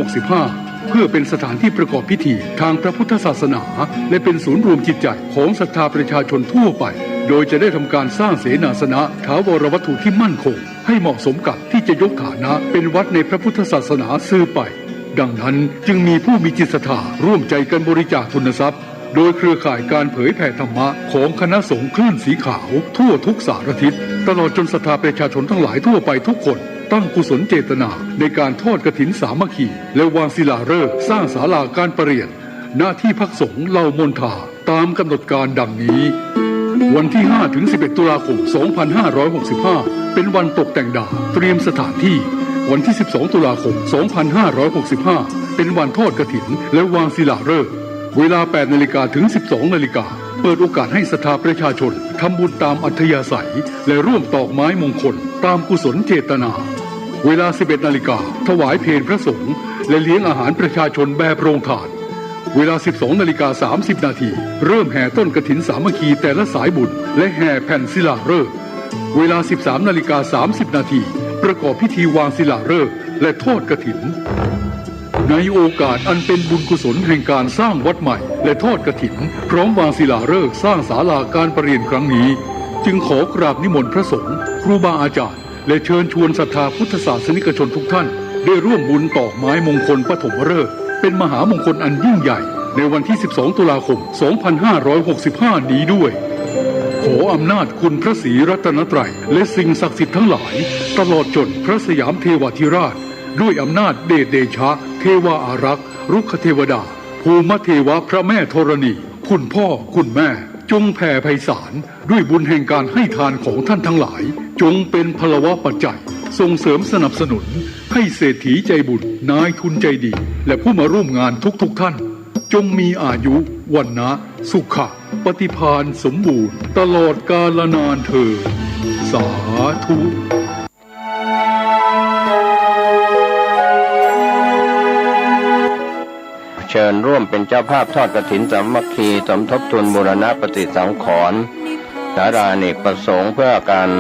2565 เพื่อเป็นสถานที่ประกอบพิธีทางพระพุทธศาสนาและเป็นศูนย์รวมจิตใจของศรัทธาประชาชนทั่วไปโดยจะได้ทำการสร้างเสนาสนะถาวรวัตถุที่มั่นคงให้เหมาะสมกับที่จะยกฐานะเป็นวัดในพระพุทธศาสนาสืบไปดังนั้นจึงมีผู้มีจิตศรัทธาร่วมใจกันบริจาคทุนทรัพย์โดยเครือข่ายการเผยแผ่ธรรมะของคณะสงฆ์คลื่นสีขาวทั่วทุกสารทิศตลอดจนศรัทธาประชาชนทั้งหลายทั่วไปทุกคนตั้งกุศลเจตนาในการทอดกฐินสามัคคีและวางศิลาฤกษ์สร้างศาลาการประเรียนหน้าที่พักสงฆ์เหล่ามนทาตามกำหนดการดังนี้วันที่ 5-11 ตุลาคม 2565 เป็นวันตกแต่งดาเตรียมสถานที่วันที่ 12 ตุลาคม 2565 เป็นวันทอดกฐินและวางศิลาฤกษ์เวลา 8 นาฬิกาถึง 12 นาฬิกาเปิดโอกาสให้ศรัทธาประชาชนทำบุญตามอัธยาศัยและร่วมตอกไม้มงคลตามกุศลเจตนาเวลา 11 นาฬิกาถวายเพลพระสงฆ์และเลี้ยงอาหารประชาชนแบบโรงทานเวลา 12 นาฬิกา 30 นาทีเริ่มแห่ต้นกฐินสามัคคีแต่ละสายบุญและแห่แผ่นศิลาฤกษ์เวลา 13 นาฬิกา 30 นาทีประกอบพิธีวางศิลาฤกษ์และทอดกฐินในโอกาสอันเป็นบุญกุศลแห่งการสร้างวัดใหม่และทอดกฐินพร้อมวางศิลาฤกษ์สร้างศาลาการประเรียนครั้งนี้จึงขอกราบนิมนต์พระสงฆ์ครูบาอาจารย์และเชิญชวนศรัทธาพุทธศาสนิกชนทุกท่านได้ร่วมบุญตอกไม้มงคลปฐมฤกษ์เป็นมหามงคลอันยิ่งใหญ่ในวันที่ 12 ตุลาคม 2565 นี้ด้วยขออำนาจคุณพระศรีรัตนตรัยและสิ่งศักดิ์สิทธิ์ทั้งหลายตลอดจนพระสยามเทวาธิราชด้วยอำนาจเดชเดชะเทวาอารักษ์รุกขเทวดาภูมิเทวะพระแม่ธรณีคุณพ่อคุณแม่จงแผ่ไพศาลด้วยบุญแห่งการให้ทานของท่านทั้งหลายจงเป็นพลวะปัจจัยส่งเสริมสนับสนุนให้เศรษฐีใจบุญนายทุนใจดีและผู้มาร่วมงานทุกท่านจงมีอายุวันนะสุขะปฏิภาณสมบูรณ์ตลอดกาลนานเถิดสาธุเชิญร่วมเป็นเจ้าภาพทอดกฐินสามัคคีสมทบทุนบูรณะปฏิสังขรณ์ศาลาอเนกประสงค์เพื่อการ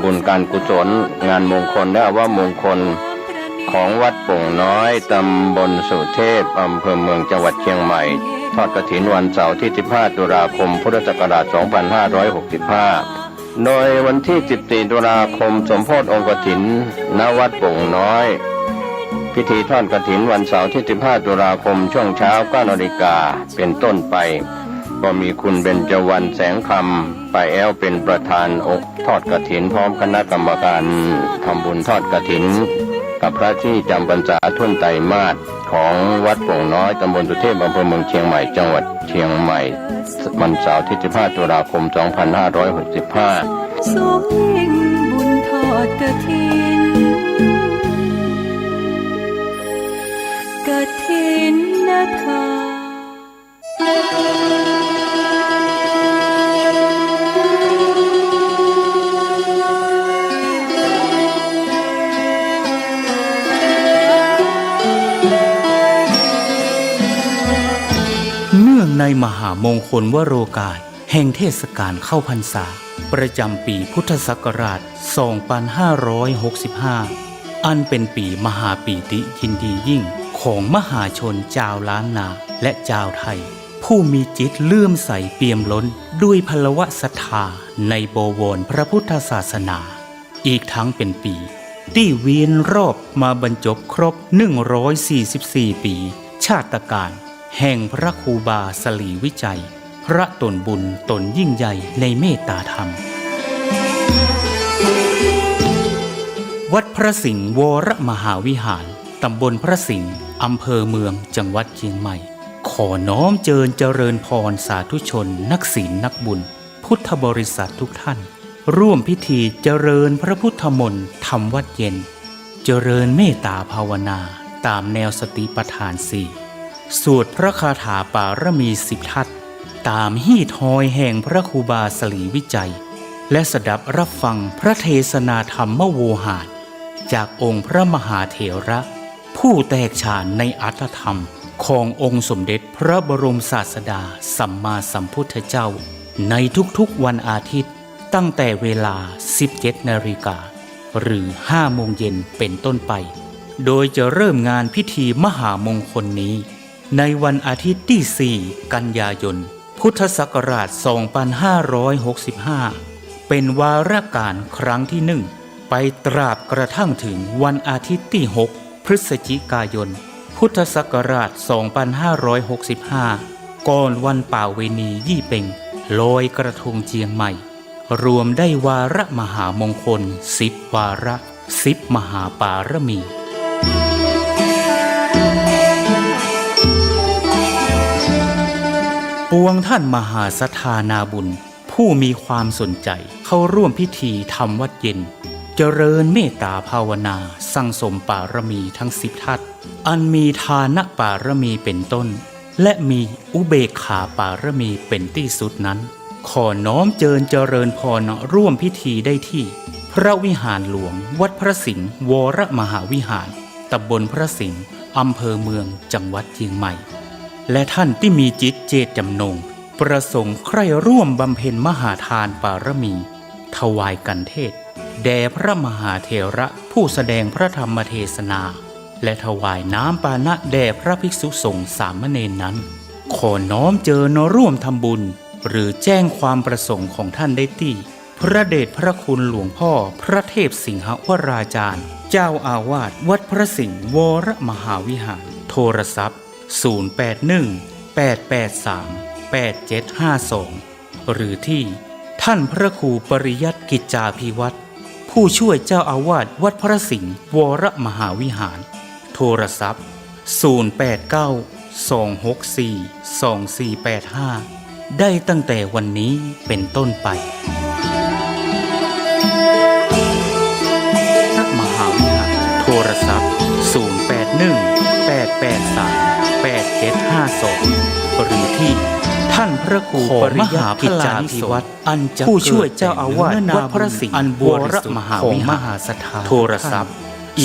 บุญการกุศลงานมงคลและว่ามงคลของวัดโป่งน้อยตำบลสุเทพอำเภอเมืองจังหวัดเชียงใหม่ทอดกฐินวันเสาร์ที่ 15 ตุลาคม พุทธศักราช 2565 โดยวันที่ 14 ตุลาคมสมโภชองค์กฐินณวัดโป่งน้อยพิธีทอดกฐินวันเสาร์ที่ 15 ตุลาคมช่วงเช้า 9 นาฬิกาเป็นต้นไปก็มีคุณเบญจวรรณแสงคำป้าแอวเป็นประธานอกทอดกฐินพร้อมคณะกรรมการทำบุญทอดกฐินกับพระที่จำพรรษาทุ่นไตรมาสของวัดโป่งน้อยตำบลสุเทพอำเภอเมืองเชียงใหม่จังหวัดเชียงใหม่วันเสาร์ที่ 15 ตุลาคม 2565 สวยิ่งบุญทอดกฐินกฐินทานในมหามงคลวโรกาสแห่งเทศกาลเข้าพรรษาประจำปีพุทธศักราช 2565 อันเป็นปีมหาปีติยินดียิ่งของมหาชนชาวล้านนาและชาวไทยผู้มีจิตเลื่อมใสเปี่ยมล้นด้วยพลวะศรัทธาในบวรพระพุทธศาสนาอีกทั้งเป็นปีที่เวียนรอบมาบรรจบครบ 144 ปีชาตกาลแห่งพระครูบาสลีวิจัยพระตนบุญตนยิ่งใหญ่ในเมตตาธรรมวัดพระสิงห์วรมหาวิหารตำบลพระสิงห์อำเภอเมืองจังหวัดเชียงใหม่ขอน้อมเจริญพรสาธุชนนักศีลนักบุญพุทธบริษัททุกท่านร่วมพิธีเจริญพระพุทธมนต์ทำวัดเย็นเจริญเมตตาภาวนาตามแนวสติปัฏฐาน4สวดพระคาถาปารมี10 ทัศตามฮีทอยแห่งพระครูบาสลีวิจัยและสดับรับฟังพระเทศนาธรรมโวหารจากองค์พระมหาเถระผู้แตกฉานในอรรถธรรมขององค์สมเด็จพระบรมศาสดาสัมมาสัมพุทธเจ้าในทุกๆวันอาทิตย์ตั้งแต่เวลา 17 นาฬิกาหรือ 5 โมงเย็นเป็นต้นไป โดยจะเริ่มงานพิธีมหามงคลนี้ในวันอาทิตย์ที่ 4 กันยายน พุทธศักราช 2565 เป็นวาระการครั้งที่ 1 ไปตราบกระทั่งถึงวันอาทิตย์ที่ 6 พฤศจิกายน พุทธศักราช 2565 ก่อนวันป่าเวณียี่เป่งลอยกระทงเจียงใหม่รวมได้วาระมหามงคล10 วาระ10 มหาปารมีปวงท่านมหาศรัทธานาบุญผู้มีความสนใจเข้าร่วมพิธีทำวัดเย็นเจริญเมตตาภาวนาสั่งสมปารมีทั้ง10 ทัศอันมีทานปารมีเป็นต้นและมีอุเบกขาปารมีเป็นที่สุดนั้นขอน้อมเจริญพรร่วมพิธีได้ที่พระวิหารหลวงวัดพระสิงห์วรมหาวิหารตำบลพระสิงห์อำเภอเมืองจังหวัดเชียงใหม่และท่านที่มีจิตเจตจำนงประสงค์ใคร่ร่วมบำเพ็ญมหาทานปารมีถวายกันเทศแด่พระมหาเถระผู้แสดงพระธรรมเทศนาและถวายน้ำปานะแด่พระภิกษุสงฆ์สามเณรนั้นขอน้อมร่วมทำบุญหรือแจ้งความประสงค์ของท่านได้ที่พระเดชพระคุณหลวงพ่อพระเทพสิงหวราจารย์เจ้าอาวาสวัดพระสิงห์วรมหาวิหารโทรศัพท์081-883-8752หรือที่ท่านพระครูปริยัติกิจจาภิวัตรผู้ช่วยเจ้าอาวาสวัดพระสิงห์วรมหาวิหารโทรศัพท์089-264-2485ได้ตั้งแต่วันนี้เป็นต้นไปพระมหาวิหารโทรศัพท์081-883-8752หรือที่ท่านพระครูปริยัติกิจจาภิวัตรผู้ช่วยเจ้าอาวาสวัดพระสิงห์อันบริสุทธิ์ของมหาศรัทธาโทรศัพท์089-264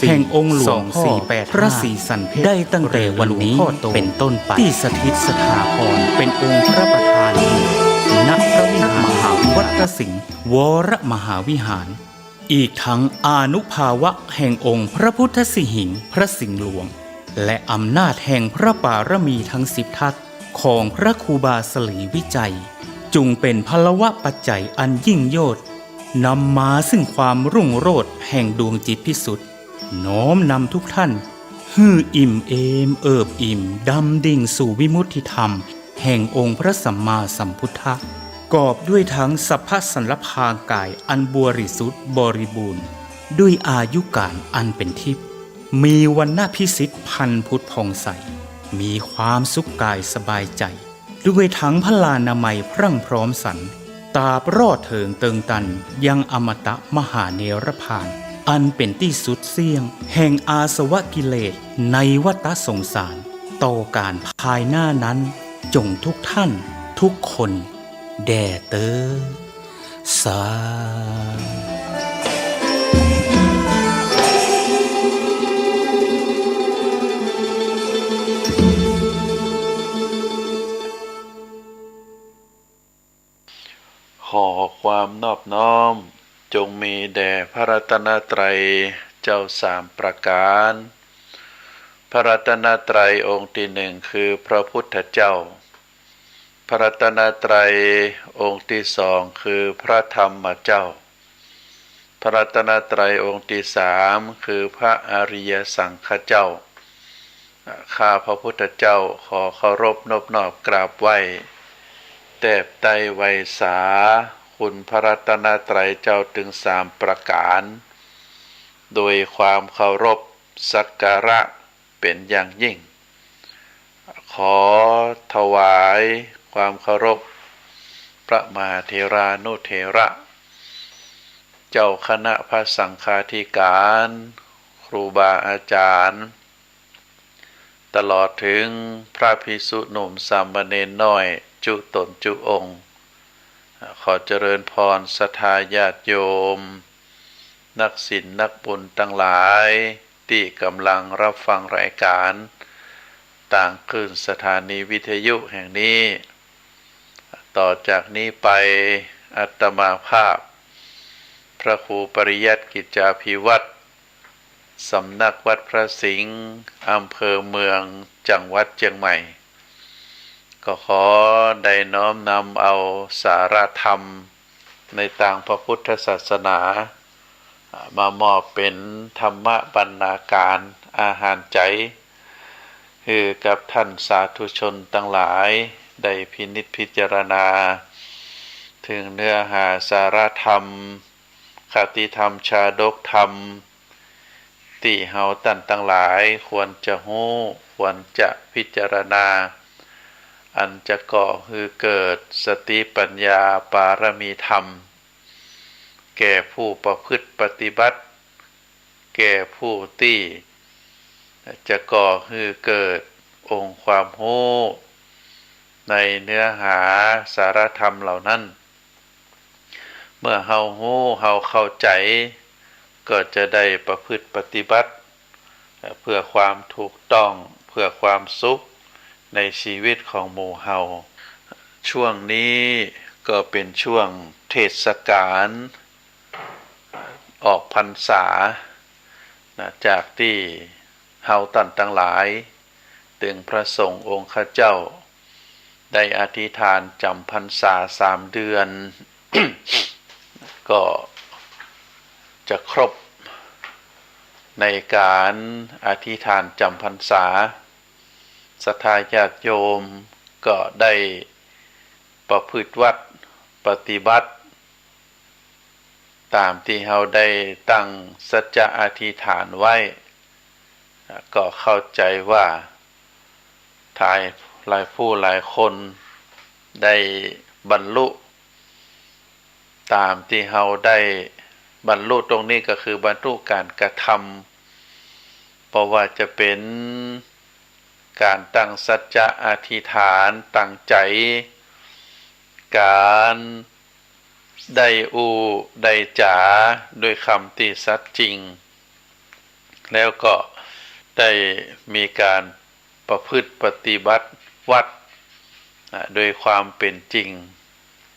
แห่งองค์หลวงพ่อพระศรีสันเพชรได้ตั้งแต่วันนี้เป็นต้นไปที่สถิตสถาพรเป็นองค์พระประธานณพระวิหารมหาวัดพระสิงห์วรมหาวิหารอีกทั้งอานุภาวะแห่งองค์พระพุทธสิหิงค์พระสิงห์หลวงและอำนาจแห่งพระปารมีทั้ง10 ทัศของพระครูบาสลีวิจัยจุงเป็นพลวะปัจจัยอันยิ่งโยชน์นำมาซึ่งความรุ่งโรจน์แห่งดวงจิตพิสุทธิ์น้อมนำทุกท่านฮืออิ่มเอมเอิบอิ่มดำดิ่งสู่วิมุตติธรรมแห่งองค์พระสัมมาสัมพุทธะกอบด้วยทั้งสัพพสันลภากายอันบริสุทธิ์บริบูรณ์ด้วยอายุการอันเป็นทิพย์มีวรรณพิสิทธิ์พันพุทธผ่องใสมีความสุขกายสบายใจด้วยทั้งพลานามัยพรั่งพร้อมสรรตาบรอดเถิงเติงตันยังอมตะมหาเนรพานอันเป็นที่สุดเสี่ยงแห่งอาสวะกิเลสในวัฏสงสารต่อการภายหน้านั้นจงทุกท่านทุกคนแด่เตอสาขอความนอบน้อมจงมีแด่พระรัตนตรัยเจ้า3 ประการพระรัตนตรัยองค์ที่ 1คือพระพุทธเจ้าพระรัตนตรัยองค์ที่ 2คือพระธรรมเจ้าพระรัตนตรัยองค์ที่ 3คือพระอริยสังฆเจ้าข้าพระพุทธเจ้าขอเคารพนอบน้อมกราบไหว้แทบไต้ไวสาคุณพระรัตนตรัยเจ้าถึง3 ประการโดยความเคารพสักการะเป็นอย่างยิ่งขอถวายความเคารพพระมหาเถรานุเถระเจ้าคณะพระสังฆาธิการครูบาอาจารย์ตลอดถึงพระภิกษุหนุ่มสามเณรน้อยจุตนจุองค์ขอเจริญพรศรัทธาญาติโยมนักศีลนักบุญทั้งหลายที่กำลังรับฟังรายการต่างคลื่นสถานีวิทยุแห่งนี้ต่อจากนี้ไปอาตมาภาพพระครูปริยัติกิจจาภิวัตร สำนักวัดพระสิงห์อำเภอเมืองจังหวัดเชียงใหม่ก็ขอได้น้อมนำเอาสาระธรรมในทางพระพุทธศาสนามามอบเป็นธรรมบรรณาการอาหารใจคือกับท่านสาธุชนทั้งหลายได้พินิจพิจารณาถึงเนื้อหาสาระธรรมคติธรรมชาดกธรรมที่เฮาท่านทั้งหลายควรจะรู้ควรจะพิจารณาอันจะก่อคือเกิดสติปัญญาปารมีธรรมแก่ผู้ประพฤติปฏิบัติแก่ผู้ที่จะก่อคือเกิดองค์ความรู้ในเนื้อหาสารธรรมเหล่านั้นเมื่อเฮารู้เฮาเข้าใจก็จะได้ประพฤติปฏิบัติเพื่อความถูกต้องเพื่อความสุขในชีวิตของหมู่เฮาช่วงนี้ก็เป็นช่วงเทศกาลออกพรรษาจากที่เฮาท่านทั้งหลายถึงพระสงฆ์องค์ข้าเจ้าได้อธิษฐานจำพรรษา3 เดือน ก็จะครบในการอธิษฐานจำพรรษาศรัทธาญาติโยมก็ได้ประพฤติวัดปฏิบัติตามที่เราได้ตั้งสัจจะอธิษฐานไว้ก็เข้าใจว่าหลายผู้หลายคนได้บรรลุตามที่เราได้บรรลุตรงนี้ก็คือบรรลุการกระทำเพราะว่าจะเป็นการตั้งสัจจะอธิษฐานตั้งใจการได้ได้จ๋าด้วยคำที่สัตย์จริงแล้วก็ได้มีการประพฤติปฏิบัติวัดโดยความเป็นจริง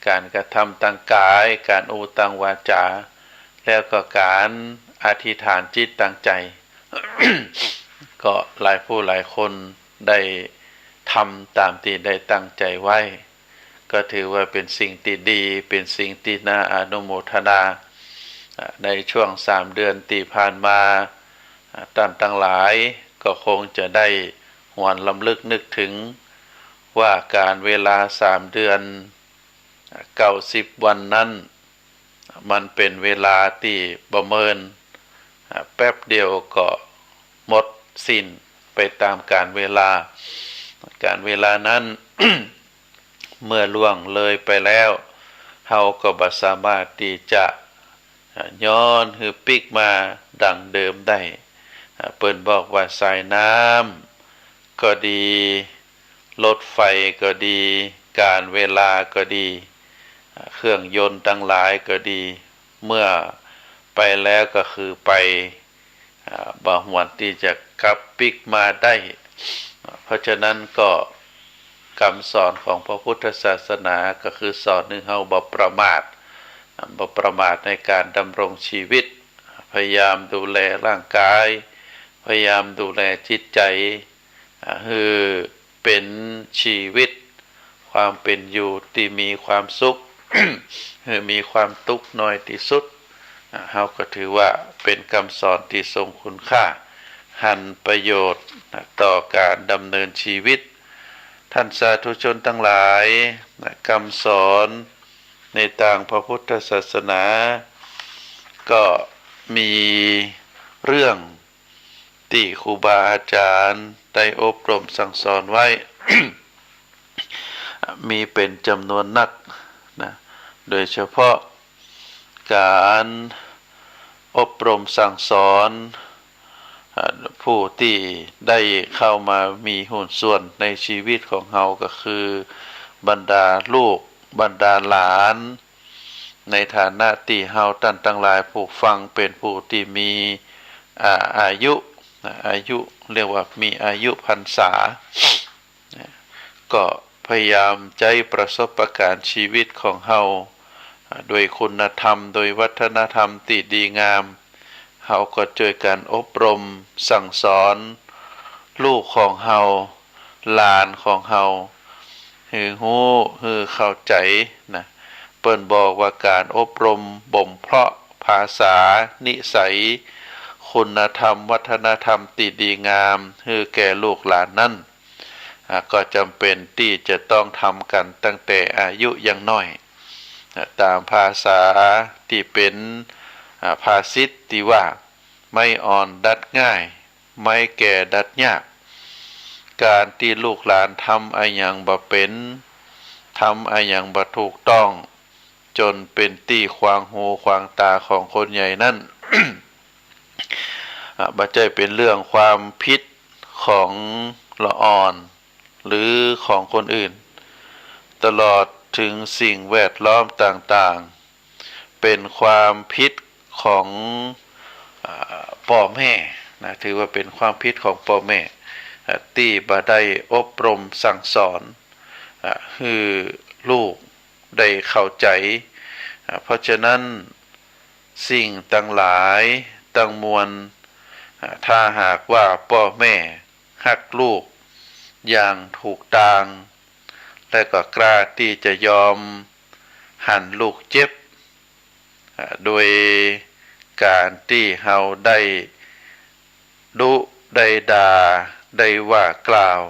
การกระทำทางกายการทางวาจาแล้วก็การอธิษฐานจิตตั้งใจ ก็หลายผู้หลายคนได้ทำตามที่ได้ตั้งใจไว้ก็ถือว่าเป็นสิ่งที่ดีเป็นสิ่งที่น่าอนุโมทนาในช่วง3 เดือนที่ผ่านมาท่านทั้งหลายก็คงจะได้หวนรำลึกนึกถึงว่าการเวลา3 เดือน90 วันนั้นมันเป็นเวลาที่ประเมินแป๊บเดียวก็หมดสิ้นไปตามการเวลานั้น เมื่อล่วงเลยไปแล้วเฮาก็บ่สามารถที่จะย้อนหรือปิกมาดังเดิมได้เปิ้นบอกว่าสายน้ำก็ดีรถไฟก็ดีการเวลาก็ดีเครื่องยนต์ทั้งหลายก็ดีเมื่อไปแล้วก็คือไปบ่หวนที่จะกลับปิกมาได้เพราะฉะนั้นก็คำสอนของพระพุทธศาสนาก็คือสอนให้เฮาบ่ประมาทในการดำรงชีวิตพยายามดูแลร่างกายพยายามดูแลจิตใจคือเป็นชีวิตความเป็นอยู่ที่มีความสุข มีความทุกข์น้อยที่สุดเฮาก็ถือว่าเป็นคำสอนที่ทรงคุณค่าหันประโยชน์ต่อการดำเนินชีวิตท่านสาธุชนทั้งหลายคำสอนในทางพระพุทธศาสนาก็มีเรื่องที่ครูบาอาจารย์ได้อบรมสั่งสอนไว้ มีเป็นจำนวนนักนะโดยเฉพาะการอบรมสั่งสอนผู้ที่ได้เข้ามามีหุ้นส่วนในชีวิตของเฮาก็คือบรรดาลูกบรรดาหลานในฐานะที่เฮาท่านทั้งหลายผู้ฟังเป็นผู้ที่มีอายุเรียกว่ามีอายุพรรษาก็พยายามใช้ประสบการณ์ชีวิตของเฮาโดยคุณธรรมโดยวัฒนธรรมที่ดีงาม เฮาก็ช่วยกันอบรมสั่งสอนลูกของเฮาหลานของเฮาให้ฮู้ให้เข้าใจนะเปิ้นบอกว่าการอบรมบ่มเพาะภาษานิสัยคุณธรรมวัฒนธรรมที่ดีงามให้แก่ลูกหลานนั้นก็จำเป็นที่จะต้องทำกันตั้งแต่อายุยังน้อยตามภาษาที่เป็นภาษิตที่ว่าไม่อ่อนดัดง่ายไม่แก่ดัดยากการที่ลูกหลานทำอะไรอย่างบ่เป็นทำอะไรอย่างบ่ถูกต้องจนเป็นที่ขวางหูขวางตาของคนใหญ่นั่น บ่ใช่เป็นเรื่องความผิดของละอ่อนหรือของคนอื่นตลอดถึงสิ่งแวดล้อมต่างๆเป็นความผิดของพ่อแม่นะถือว่าเป็นความผิดของพ่อแม่ที่บ่ได้อบรมสั่งสอนให้ลูกได้เข้าใจเพราะฉะนั้นสิ่งต่างหลายต่างมวลถ้าหากว่าพ่อแม่ฮักลูกอย่างถูกทางและก็กล้าที่จะยอมหันลูกเจ็บโดยการที่เฮาได้ดุได้ด่าได้ว่ากล่าว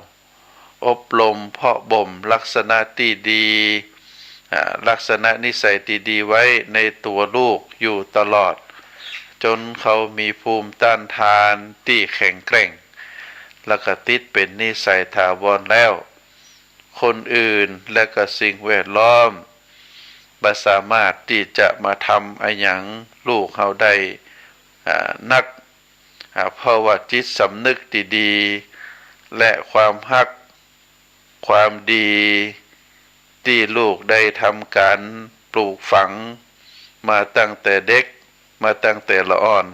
อบรมเพาะบ่มลักษณะที่ดีลักษณะนิสัยที่ดีไว้ในตัวลูกอยู่ตลอดจนเขามีภูมิต้านทานที่แข็งแกร่งแล้วก็ติดเป็นนิสัยถาวรแล้วคนอื่นและก็สิ่งแวดล้อมบ่สามารถที่จะมาทำอะไรหยังลูกเขาได้นักเพราะว่าจิตสำนึกที่ดีและความฮักความดีที่ลูกได้ทำการปลูกฝังมาตั้งแต่เด็กมาตั้งแต่ละอ่อน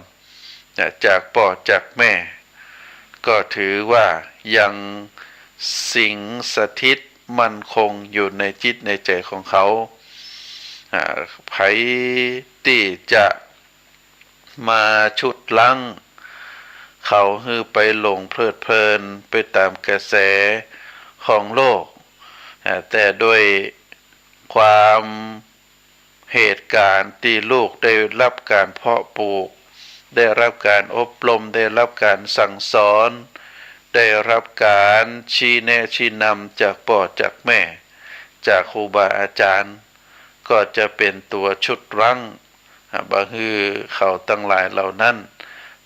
จากพ่อจากแม่ก็ถือว่ายังสิงสถิตมั่นคงอยู่ในจิตในใจของเขาไผที่จะมาชุดลังเขาฮือไปหลงเพลิดเพลินไปตามกระแสของโลกแต่ด้วยความเหตุการณ์ที่ลูกได้รับการเพาะปลูกได้รับการอบรมได้รับการสั่งสอนได้รับการชี้แนะชี้นำจากพ่อจากแม่จากครูบาอาจารย์ก็จะเป็นตัวชุดรั้งบ่ฮือเขาทั้งหลายเหล่านั้น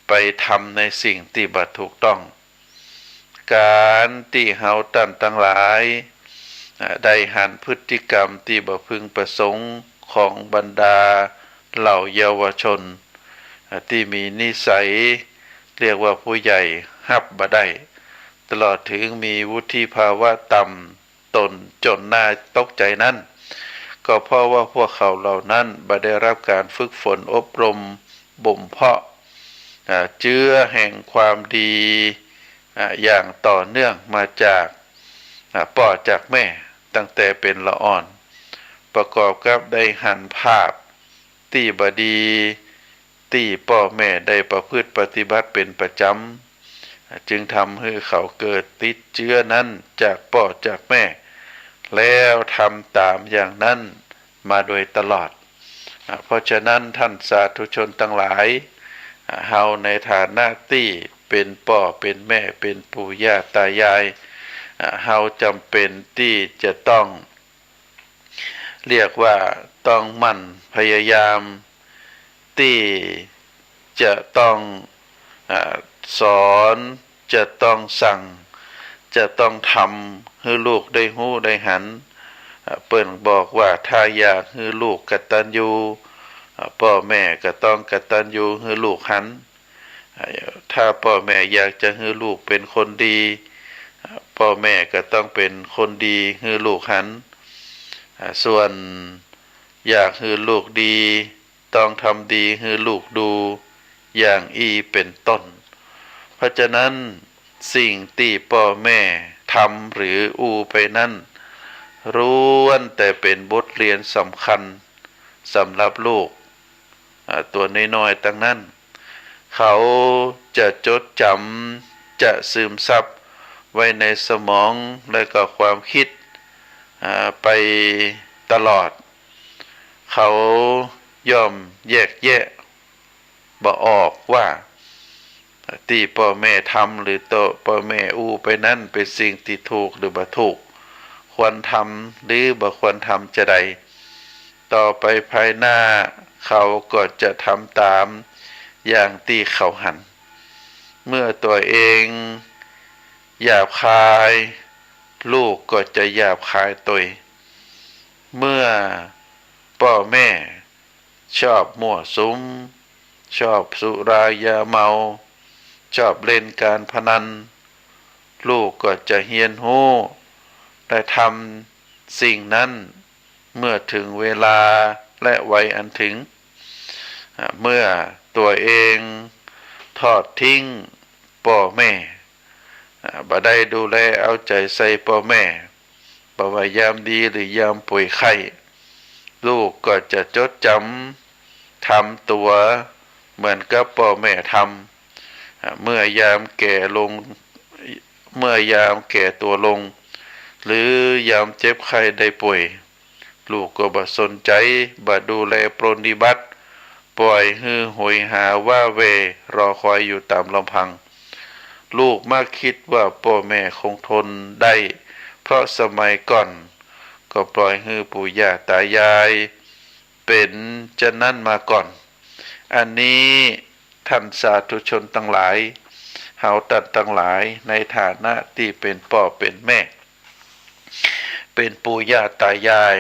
ไปทำในสิ่งที่บ่ถูกต้องการที่เฮาท่านทั้งหลายได้หันพฤติกรรมที่บ่พึงประสงค์ของบรรดาเหล่าเยาวชนที่มีนิสัยเรียกว่าผู้ใหญ่ฮับบ่ได้ตลอดถึงมีวุฒิภาวะต่ำตนจนน่าตกใจนั้นก็เพราะว่าพวกเขาเหล่านั้นบ่ได้รับการฝึกฝนอบรมบ่มเพาะเจือแห่งความดีอย่างต่อเนื่องมาจากพ่อจากแม่ตั้งแต่เป็นละอ่อนประกอบกับได้หันภาพที่บดีที่พ่อแม่ได้ประพฤติปฏิบัติเป็นประจำจึงทำให้เขาเกิดติดเชื้อนั้นจากพ่อจากแม่แล้วทำตามอย่างนั้นมาโดยตลอดเพราะฉะนั้นท่านสาธุชนทั้งหลายเฮาในฐานะที่เป็นพ่อเป็นแม่เป็นปู่ย่าตายายเฮาจำเป็นที่จะต้องเรียกว่าต้องหมั่นพยายามที่จะต้องสอนจะต้องสั่งจะต้องทำให้ลูกได้ฮู้ได้หันเปิ้นบอกว่าถ้าอยากให้ลูกกตัญญูพ่อแม่ก็ต้องกตัญญูให้ลูกหันถ้าพ่อแม่อยากจะให้ลูกเป็นคนดีพ่อแม่ก็ต้องเป็นคนดีให้ลูกหันส่วนอยากให้ลูกดีต้องทำดีให้ลูกดูอย่างอีเป็นต้นเพราะฉะนั้นสิ่งที่พ่อแม่ทำหรืออูไปนั้นล้วนแต่เป็นบทเรียนสำคัญสำหรับลูกตัวน้อยๆตั้งนั้น เขาจะจดจำจะซึมซับไว้ในสมองและก็ความคิดไปตลอดเขาย่อมแยกแยะบ่ออกว่าที่พ่อแม่ทำหรือตัวพ่อแม่อู้ไปนั่นเป็นสิ่งที่ถูกหรือบ่ถูกควรทำหรือบ่ควรทำจะใดต่อไปภายหน้าเขาก็จะทำตามอย่างที่เขาหันเมื่อตัวเองหยาบคายลูกก็จะหยาบคายตัวเมื่อพ่อแม่ชอบมั่วสุมชอบสุรายาเมาชอบเล่นการพนันลูกก็จะเฮียนหู้ได้ทำสิ่งนั้นเมื่อถึงเวลาและวัยอันถึงเมื่อตัวเองทอดทิ้งพ่อแม่บ่ได้ดูแลเอาใจใส่พ่อแม่บ่ว่ายามดีหรือยามป่วยไข้ลูกก็จะจดจำทำตัวเหมือนกับพ่อแม่ทำเมื่อยามแก่ลงเมื่อยามแก่ตัวลงหรือยามเจ็บไข้ได้ป่วยลูกก็บ่สนใจบ่ดูแลปรนนิบัติปล่อยฮือหวยหาว่าเวรอคอยอยู่ตามลำพังลูกมักคิดว่าพ่อแม่คงทนได้เพราะสมัยก่อนก็ปล่อยฮือปู่ย่าตายายเป็นจะนั่นมาก่อนอันนี้ท่านสาธุชนทั้งหลายเฮาตัดทั้งหลายในฐานะที่เป็นพ่อเป็นแม่เป็นปู่ย่าตายาย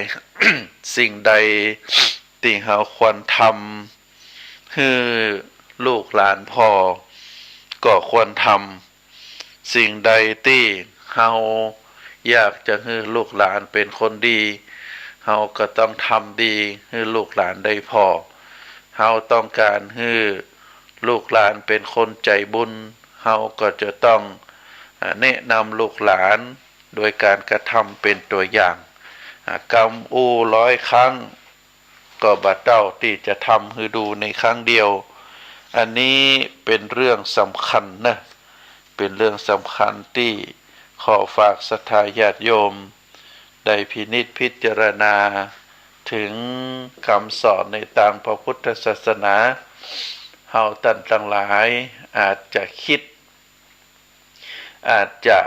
สิ่งใดที่เฮาควรทำคือลูกหลานพ่อก็ควรทำสิ่งใดที่เฮาอยากจะให้ลูกหลานเป็นคนดีเฮาก็ต้องทำดีให้ลูกหลานได้พอเฮาต้องการให้ลูกหลานเป็นคนใจบุญเฮาก็จะต้องแนะนำลูกหลานโดยการกระทำเป็นตัวอย่างกำอู้100 ครั้งก็บ่เต้าที่จะทำให้ดูในครั้งเดียวอันนี้เป็นเรื่องสำคัญนะเป็นเรื่องสำคัญที่ขอฝากศรัทธาญาติโยมได้พินิจพิจารณาถึงคำสอนในทางพระพุทธศาสนาเฮาท่านทั้งหลายอาจจะคิดอาจจะ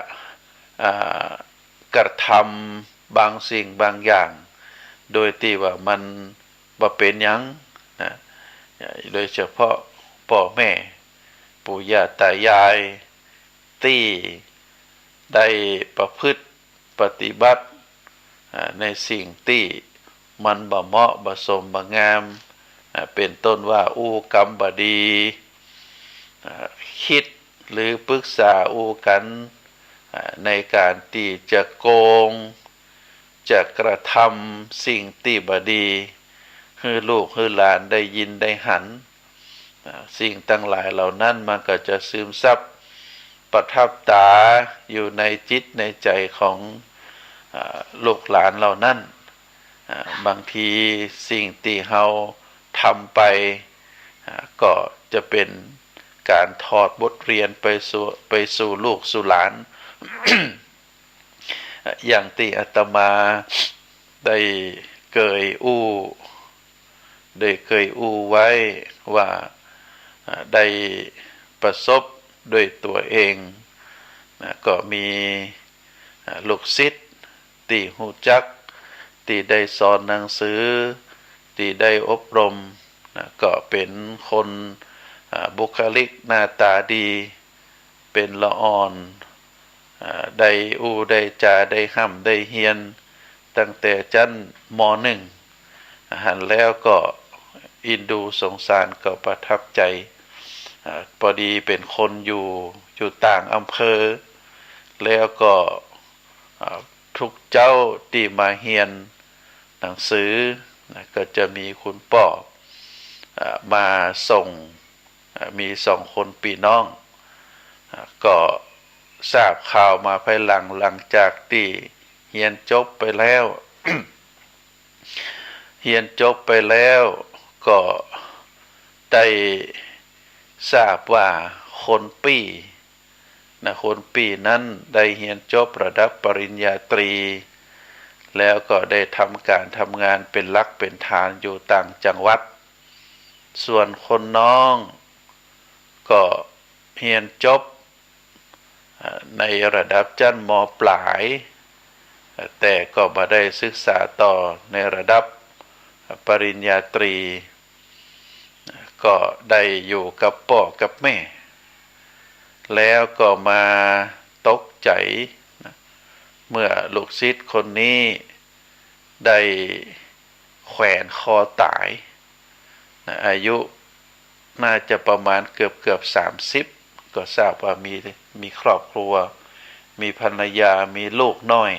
กระทำบางสิ่งบางอย่างโดยที่ว่ามันบ่เป็นหยังนะโดยเฉพาะพ่อแม่ปู่ย่าตายายที่ได้ประพฤติปฏิบัติในสิ่งที่มันบ่เหมาะบ่สมบ่งามเป็นต้นว่าอู้กรรมบ่ดีคิดหรือปรึกษาอู้กันในการที่จะโกงจะกระทำสิ่งที่บ่ดีให้ลูกให้หลานได้ยินได้หันสิ่งทั้งหลายเหล่านั้นมันก็จะซึมซับประทับตาอยู่ในจิตในใจของลูกหลานเหล่านั้นบางทีสิ่งที่เฮาทำไปก็จะเป็นการถอดบทเรียนไปสู่ลูกสู่หลาน อย่างที่อาตมาได้เคยอู้ไว้ว่าได้ประสบด้วยตัวเองก็มีลูกศิษย์ที่รู้จักที่ได้สอนหนังสือที่ได้อบรมก็เป็นคนบุคลิกหน้าตาดีเป็นละอ่อนได้อู้ได้จาได้ห้ำได้เฮียนตั้งแต่ชั้นม.1 หันแล้วก็อินดูสงสารก็ประทับใจพอดีเป็นคนอยู่ต่างอำเภอแล้วก็ทุกเจ้าที่มาเฮียนหนังสือก็จะมีคุณป่อมาส่งมี2 คนพี่น้องก็ทราบข่าวมาภายหลังจากที่เฮียนจบไปแล้ว เฮียนจบไปแล้วก็ได้ ทราบว่าคนปีคนปีนั้นได้เรียนจบระดับปริญญาตรี แล้วก็ได้ทำการทำงานเป็นหลักเป็นฐานอยู่ต่างจังหวัด ส่วนคนน้องก็เรียนจบในระดับชั้นม.ปลาย แต่ก็มาได้ศึกษาต่อในระดับปริญญาตรี ก็ได้อยู่กับพ่อกับแม่ แล้วก็มาตกใจเมื่อลูกศิษย์คนนี้ได้แขวนคอตายอายุน่าจะประมาณเกือบ30ก็ทราบว่ามีครอบครัวมีภรรยามีลูกน้อย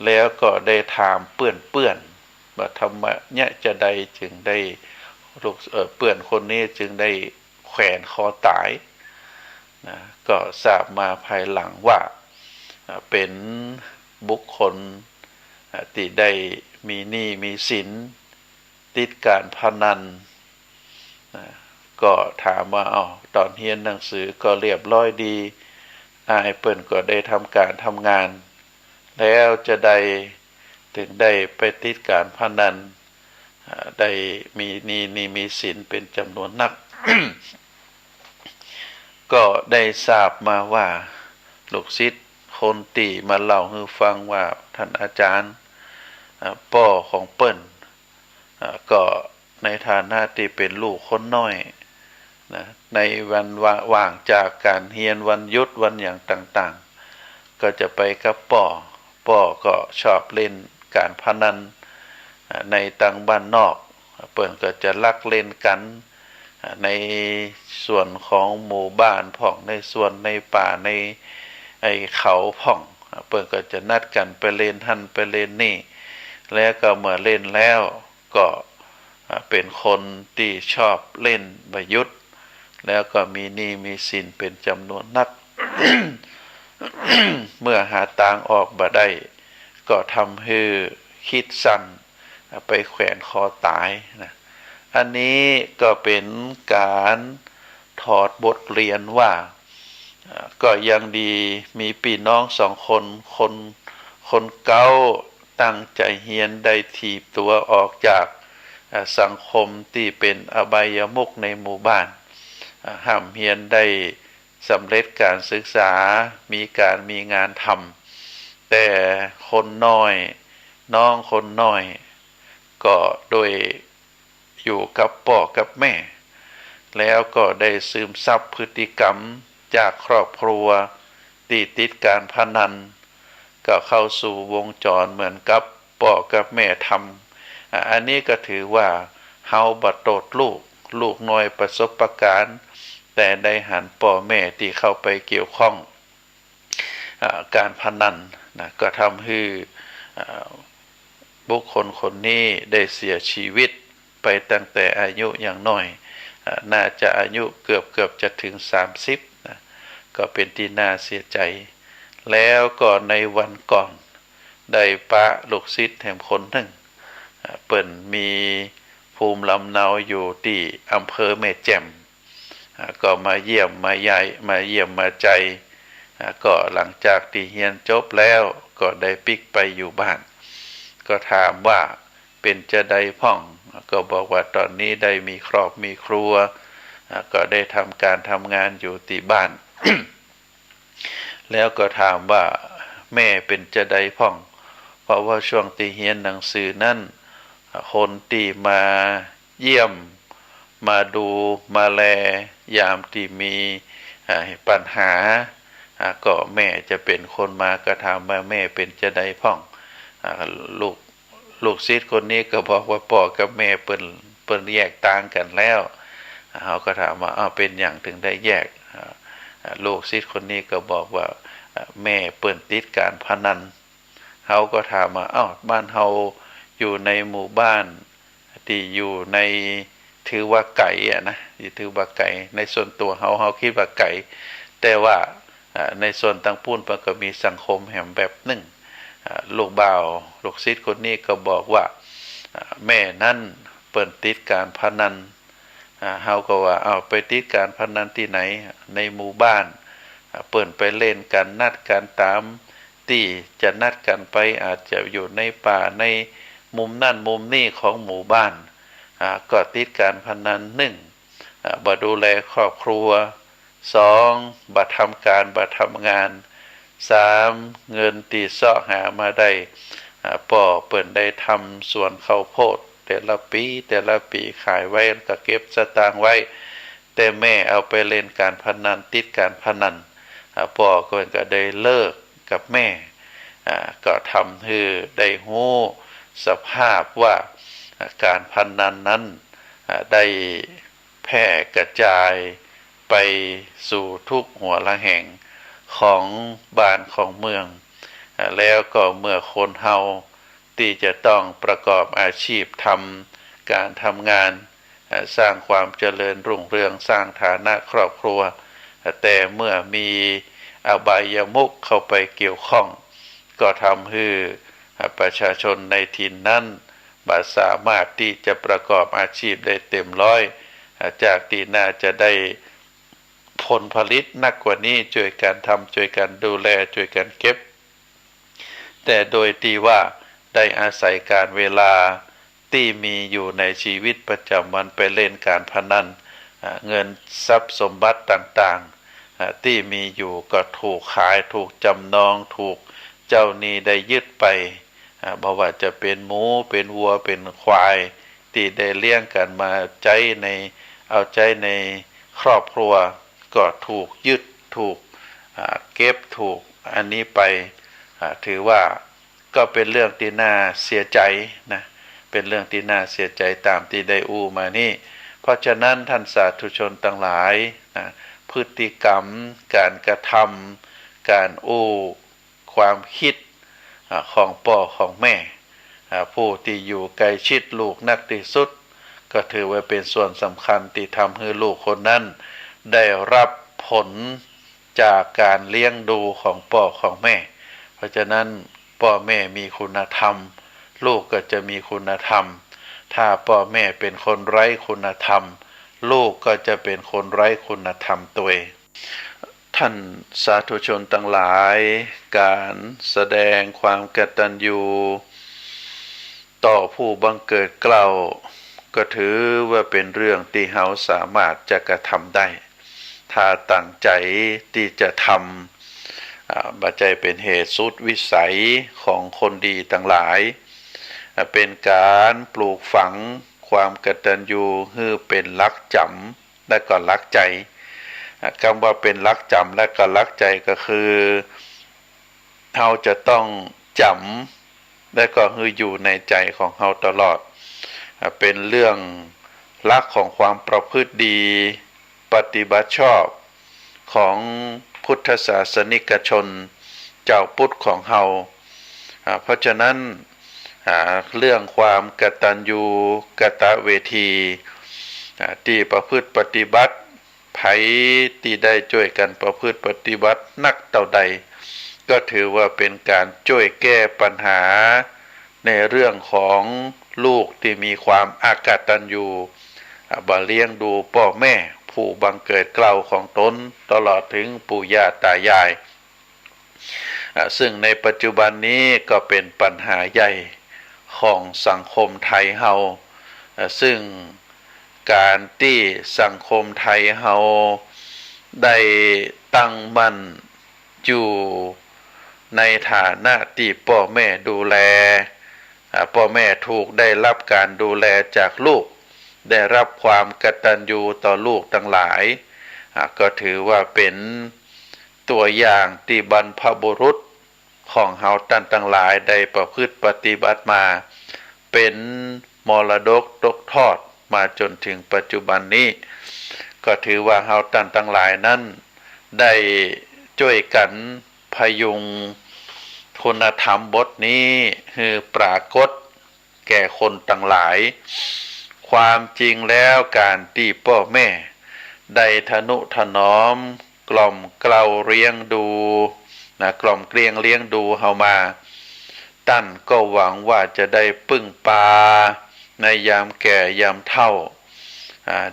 แล้วก็ได้ถามเปื่อนว่าทำไมเนี่ยจะได้จึงได้ลูกเปื่อนคนนี้จึงได้แขวนคอตายนะก็ทราบมาภายหลังว่าเป็นบุคคลที่ได้มีหนี้มีสินติดการพนันก็ถามว่าตอนเรียนหนังสือก็เรียบร้อยดีอายเปิ้นก็ได้ทำการทำงานแล้วจะได้ถึงได้ไปติดการพนันได้มีหนี้มีสินเป็นจำนวนนัก ก็ได้ทราบมาว่าลูกศิษย์คนตีมาเล่าให้ฟังว่าท่านอาจารย์พ่อของเปิ้นก็ในฐานะที่เป็นลูกคนน้อยนะในวันว่างจากการเรียนวันหยุดวันอย่างต่างๆก็จะไปกับพ่อก็ชอบเล่นการพนันในต่างบ้านนอกเปิ้นก็จะลักเล่นกันในส่วนของหมู่บ้านพ่องในส่วนในป่าในเขาพ่องเปิ้นก็จะนัดกันไปเล่นหั่นไปเล่นนี่แล้วก็เมื่อเล่นแล้วก็เป็นคนที่ชอบเล่นบยุทธแล้วก็มีหนี้มีสินเป็นจำนวนนัก เมื่อหาทางออกบ่ได้ก็ทำให้คิดสั้นไปแขวนคอตายนะอันนี้ก็เป็นการถอดบทเรียนว่าก็ยังดีมีพี่น้องคนเก่าตั้งใจเรียนได้ถีบตัวออกจากสังคมที่เป็นอบายมุขในหมู่บ้านห้ามเรียนได้สำเร็จการศึกษามีงานทำแต่คนน้อยน้องคนน้อยก็โดยอยู่กับพ่อกับแม่แล้วก็ได้ซึมซับพฤติกรรมจากครอบครัวติดการพนันก็เข้าสู่วงจรเหมือนกับพ่อกับแม่ทำอันนี้ก็ถือว่าเฮาบ่โตดลูกน้อยประสบการณ์แต่ได้หันพ่อแม่ที่เข้าไปเกี่ยวข้องการพนันนะก็ทำให้บุคคลคนนี้ได้เสียชีวิตไปตั้งแต่อายุอย่างน้อยน่าจะอายุเกือบจะถึง30นะก็เป็นที่น่าเสียใจแล้วก็ในวันก่อนได้ปะลูกศิษย์แห่งคนหนึ่งเปิ้นมีภูมิลำเนาอยู่ที่อำเภอแม่แจ่มก็มาเยี่ยมมาใจก็หลังจากที่เรียนจบแล้วก็ได้ปิกไปอยู่บ้านก็ถามว่าเป็นจะได้พ่องก็บอกว่าตอนนี้ได้มีครอบมีครัวก็ได้ทำการทำงานอยู่ที่บ้าน แล้วก็ถามว่าแม่เป็นจะได้พ่องเพราะว่าช่วงที่เรียนหนังสือนั้นคนที่มาเยี่ยมมาดูมาแลยามที่มีปัญหาก็แม่จะเป็นคนมากระทำมาแม่เป็นจะได้พ่องลูกศิษย์คนนี้ก็บอกว่าพ่อกับแม่เปิ้นแยกต่างกันแล้วเขาก็ถามว่าเป็นอย่างถึงได้แยกลูกศิษย์คนนี้ก็บอกว่าแม่เปิ้นติดการพนันเขาก็ถามว่าบ้านเฮาอยู่ในหมู่บ้านที่อยู่ในถือว่าไก่นะถือว่าไก่ในส่วนตัวเฮาคิดว่าไก่แต่ว่าในส่วนต่างพูนมันก็มีสังคมแห่งแบบหนึ่งลูกบ่าวลูกศิษย์คนนี้ก็บอกว่าแม่นั่นเปิ้นติดการพนัน เฮาก็ว่าเอาไปติดการพนันที่ไหนในหมู่บ้านเปิ่นไปเล่นกันนัดกันตามที่จะนัดกันไปอาจจะอยู่ในป่าในมุมนั่นมุมนี่ของหมู่บ้านก็ติดการพนัน1บ่ดูแลครอบครัว2บ่ทำการบ่ทำงาน3เงินที่เสาะหามาได้ป่อเปิ่นได้ทำสวนข้าวโพดแต่ละปีขายไว้ก็เก็บสตางค์ไว้แต่แม่เอาไปเล่นการพนันติดการพนันป่อก็ได้เลิกกับแม่ก็ทำให้ได้รู้สภาพว่าการพนันนั้นได้แพร่กระจายไปสู่ทุกหัวละแห่งของบ้านของเมืองแล้วก็เมื่อคนเฮาที่จะต้องประกอบอาชีพทำการทำงานสร้างความเจริญรุ่งเรืองสร้างฐานะครอบครัวแต่เมื่อมีอบายมุขเข้าไปเกี่ยวข้องก็ทำให้ประชาชนในถิ่นนั้นบ่สามารถที่จะประกอบอาชีพได้เต็มร้อยจากที่น่าจะได้ผลผลิตนักกว่านี้ช่วยกันทำช่วยกันดูแลช่วยกันเก็บแต่โดยที่ว่าได้อาศัยการเวลาที่มีอยู่ในชีวิตประจำวันไปเล่นการพนันเงินทรัพย์สมบัติต่างๆที่มีอยู่ก็ถูกขายถูกจำนองถูกเจ้าหนี้ได้ยึดไปบ่ว่าจะเป็นหมูเป็นวัวเป็นควายที่ได้เลี้ยงกันมาเอาใจในครอบครัวก็ถูกยึดถูกเก็บถูกอันนี้ไปถือว่าก็เป็นเรื่องที่น่าเสียใจนะเป็นเรื่องที่น่าเสียใจตามที่ได้อู้มานี่เพราะฉะนั้นท่านสาธุชนทั้งหลายพฤติกรรมการกระทำการอู้ความคิดของพ่อของแม่ผู้ที่อยู่ใกล้ชิดลูกนักที่สุดก็ถือว่าเป็นส่วนสำคัญที่ทำให้ลูกคนนั้นได้รับผลจากการเลี้ยงดูของพ่อของแม่เพราะฉะนั้นพ่อแม่มีคุณธรรมลูกก็จะมีคุณธรรมถ้าพ่อแม่เป็นคนไร้คุณธรรมลูกก็จะเป็นคนไร้คุณธรรมตัวเองท่านสาธุชนทั้งหลายการแสดงความกตัญญูต่อผู้บังเกิดเกล้าก็ถือว่าเป็นเรื่องที่เราสามารถจะกระทำได้ถ้าตั้งใจที่จะทำบัจจัยเป็นเหตุสุดวิสัยของคนดีทั้งหลายเป็นการปลูกฝังความกตัญญูให้เป็นหลักจำและก็หลักใจคำว่าเป็นหลักจำและก็หลักใจก็คือเราจะต้องจำและก็คืออยู่ในใจของเราตลอดเป็นเรื่องหลักของความประพฤติดีปฏิบัติชอบของพุทธศาสนิกชนเจ้าพุทธของเราเพราะฉะนั้นเรื่องความกตัญญูกตเวทีที่ประพฤติปฏิบัติไผที่ได้ช่วยกันประพฤติปฏิบัตินักเท่าใดก็ถือว่าเป็นการช่วยแก้ปัญหาในเรื่องของลูกที่มีความอากตัญญูบ่เลี้ยงดูพ่อแม่ผู้บังเกิดเกล้าของตนตลอดถึงปู่ย่าตายายซึ่งในปัจจุบันนี้ก็เป็นปัญหาใหญ่ของสังคมไทยเฮาซึ่งการที่สังคมไทยเฮาได้ตั้งมั่นอยู่ในฐานะที่พ่อแม่ดูแลพ่อแม่ถูกได้รับการดูแลจากลูกได้รับความกตัญญูต่อลูกทั้งหลายก็ถือว่าเป็นตัวอย่างที่บรรพบุรุษของเฮาท่านทั้งหลายได้ประพฤติปฏิบัติมาเป็นมรดกตกทอดมาจนถึงปัจจุบันนี้ก็ถือว่าเฮาท่านทั้งหลายนั้นได้ช่วยกันพยุงคุณธรรมบทนี้ให้ปรากฏแก่คนทั้งหลายความจริงแล้วการที่พ่อแม่ได้ทนุถนอมกล่อมเกลาเลี้ยงดูกล่อมเกลียงเลี้ยงดูเฮามาตั้นก็หวังว่าจะได้พึ่งปาในยามแก่ยามเฒ่า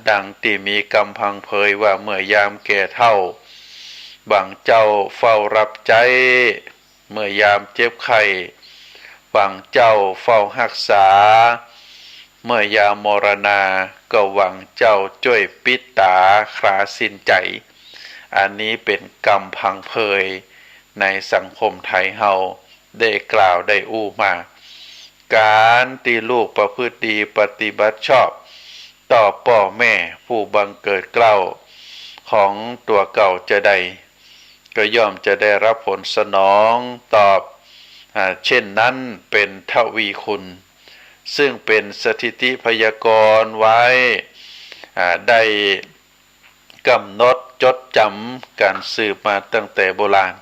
ดังที่มีกำพังเผยว่าเมื่อยามแก่เฒ่าบางเจ้าเฝ้ารับใจเมื่อยามเจ็บไข้บางเจ้าเฝ้ารักษาเมื่อยามมรณาก็หวังเจ้าช่วยปิดตาคราสิ้นใจอันนี้เป็นกำพังเผยในสังคมไทยเฮาได้กล่าวได้อู้มาการที่ลูกประพฤติดีปฏิบัติชอบต่อพ่อแม่ผู้บังเกิดเกล้าของตัวเก่าจะได้ก็ย่อมจะได้รับผลสนองตอบเช่นนั้นเป็นทวีคุณซึ่งเป็นสถิติพยากรณ์ไว้ได้กำหนดจดจำการสืบมาตั้งแต่โบราณ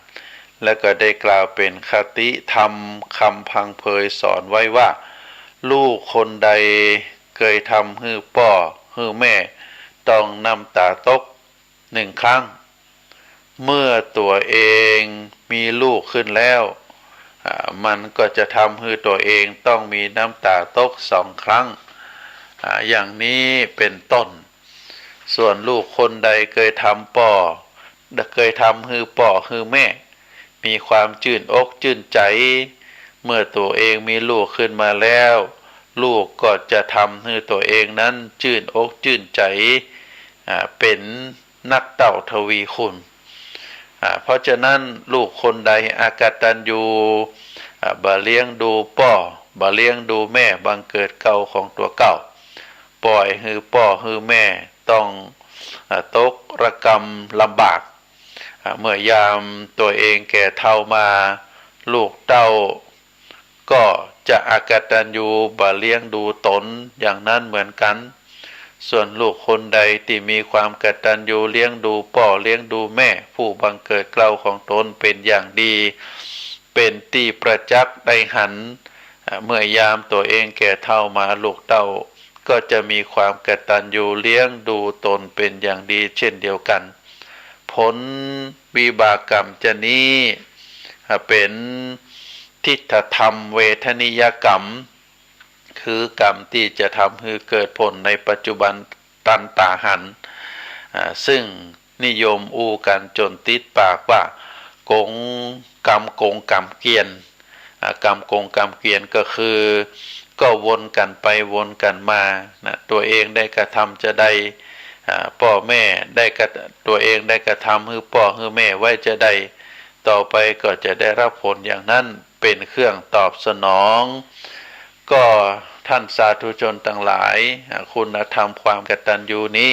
และก็ได้กล่าวเป็นคติธรรมคำพังเพยสอนไว้ว่าลูกคนใดเคยทำให้พ่อให้แม่ต้องน้ำตาตก1 ครั้งเมื่อตัวเองมีลูกขึ้นแล้วมันก็จะทำให้ตัวเองต้องมีน้ำตาตก2 ครั้งอย่างนี้เป็นต้นส่วนลูกคนใดเคยทำให้พ่อให้แม่มีความชื่นอกชื่นใจเมื่อตัวเองมีลูกขึ้นมาแล้วลูกก็จะทำให้ตัวเองนั้นชื่นอกชื่นใจเป็นนักเต่าทวีคุณเพราะฉะนั้นลูกคนใดอากตัญญูบ่เลี้ยงดูพ่อบ่เลี้ยงดูแม่บังเกิดเก่าของตัวเก่าปล่อยให้พ่อให้แม่ต้องตกระกำลำบากเมื่อยามตัวเองแก่เฒ่ามาลูกเต้าก็จะอากตัญญูบ่เลี้ยงดูตนอย่างนั้นเหมือนกันส่วนลูกคนใดที่มีความกตัญญูเลี้ยงดูพ่อเลี้ยงดูแม่ผู้บังเกิดเกล้าของตนเป็นอย่างดีเป็นที่ประจักษ์ได้หันเมื่อยามตัวเองแก่เฒ่ามาลูกเต้าก็จะมีความกตัญญูเลี้ยงดูตนเป็นอย่างดีเช่นเดียวกันผลวิบากกรรมจะนี้เป็นทิฏฐธรรมเวทนิยกรรมคือกรรมที่จะทำให้เกิดผลในปัจจุบันตันตาหันซึ่งนิยมอู้กันจนติดปากว่ากงกรรมเกวียนกรรมกรรมเกวียนก็คือก็วนกันไปวนกันมาตัวเองได้กระทำจะได้พ่อแม่ได้ตัวเองได้กระทำให้พ่อให้แม่ไว้จะได้ต่อไปก็จะได้รับผลอย่างนั้นเป็นเครื่องตอบสนองก็ท่านสาธุชนทั้งหลายคุณธรรมความกตัญญูนี้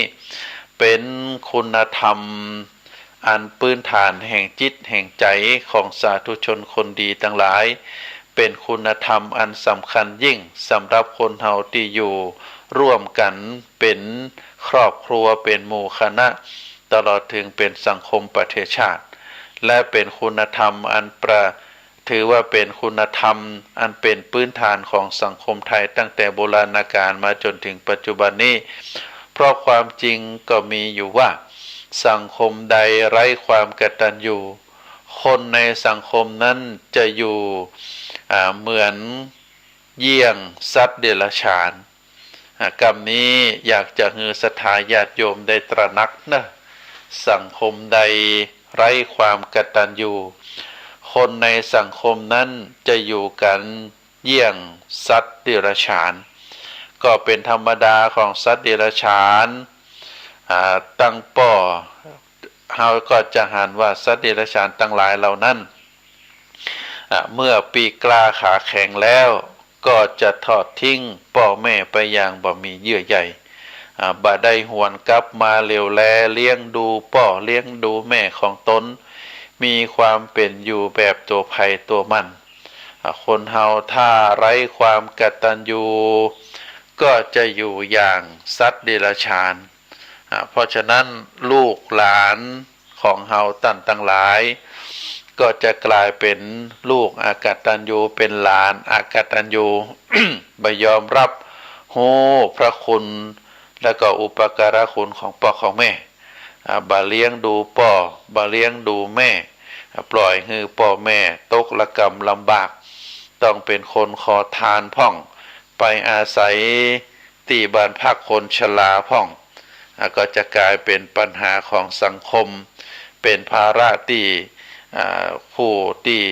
เป็นคุณธรรมอันพื้นฐานแห่งจิตแห่งใจของสาธุชนคนดีทั้งหลายเป็นคุณธรรมอันสำคัญยิ่งสำหรับคนเฮาที่อยู่ร่วมกันเป็นครอบครัวเป็นหมู่คณะตลอดถึงเป็นสังคมประเทศชาติและเป็นคุณธรรมอันถือว่าเป็นคุณธรรมอันเป็นพื้นฐานของสังคมไทยตั้งแต่โบราณกาลมาจนถึงปัจจุบันนี้เพราะความจริงก็มีอยู่ว่าสังคมใดไร้ความกตัญญูคนในสังคมนั้นจะอยู่เหมือนเยี่ยงสัตว์เดรัจฉานกรรมนี้อยากจะให้ศรัทธาญาติโยมได้ตระหนักนะสังคมใดไร้ความกตัญญูคนในสังคมนั้นจะอยู่กันเยี่ยงสัตว์เดรัจฉานก็เป็นธรรมดาของสัตว์เดรัจฉานตั้งป่อเฮาก็จะหันว่าสัตว์เดรัจฉานทั้งหลายเหล่านั้นเมื่อปีกล้าขาแข็งแล้วก็จะทอดทิ้งพ่อแม่ไปอย่างบ่มีเยื่อใยบ่ได้หวนกลับมาเหลียวแลเลี้ยงดูพ่อเลี้ยงดูแม่ของตนมีความเป็นอยู่แบบตัวภัยตัวมันคนเฮาถ้าไร้ความกตัญญูก็จะอยู่อย่างสัตว์เดรัจฉานเพราะฉะนั้นลูกหลานของเฮาตั้งหลายก็จะกลายเป็นลูกอากตัญญูเป็นหลานอากตัญญู ไม่ยอมรับโอ้พระคุณและก็อุปการะคุณของพ่อของแม่บ่เลี้ยงดูพ่อบ่เลี้ยงดูแม่ปล่อยให้พ่อแม่ตกระกำลำบากต้องเป็นคนขอทานพ่องไปอาศัยที่บ้านพักคนชราพ่อง ก็จะกลายเป็นปัญหาของสังคมเป็นภาระที่ผู้ที่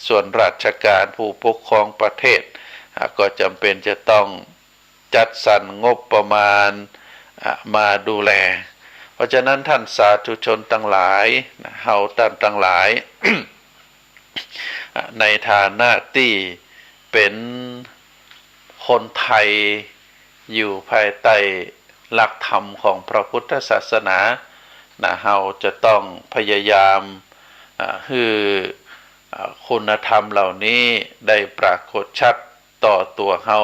ส่วนราชการผู้ปกครองประเทศก็จำเป็นจะต้องจัดสรรงบประมาณมาดูแลเพราะฉะนั้นท่านสาธุชนทั้งหลายเฮาท่านทั้งหลาย ในฐานะที่เป็นคนไทยอยู่ภายใต้หลักธรรมของพระพุทธศาสนาเฮาจะต้องพยายามให้คุณธรรมเหล่านี้ได้ปรากฏชัดต่อตัวเฮา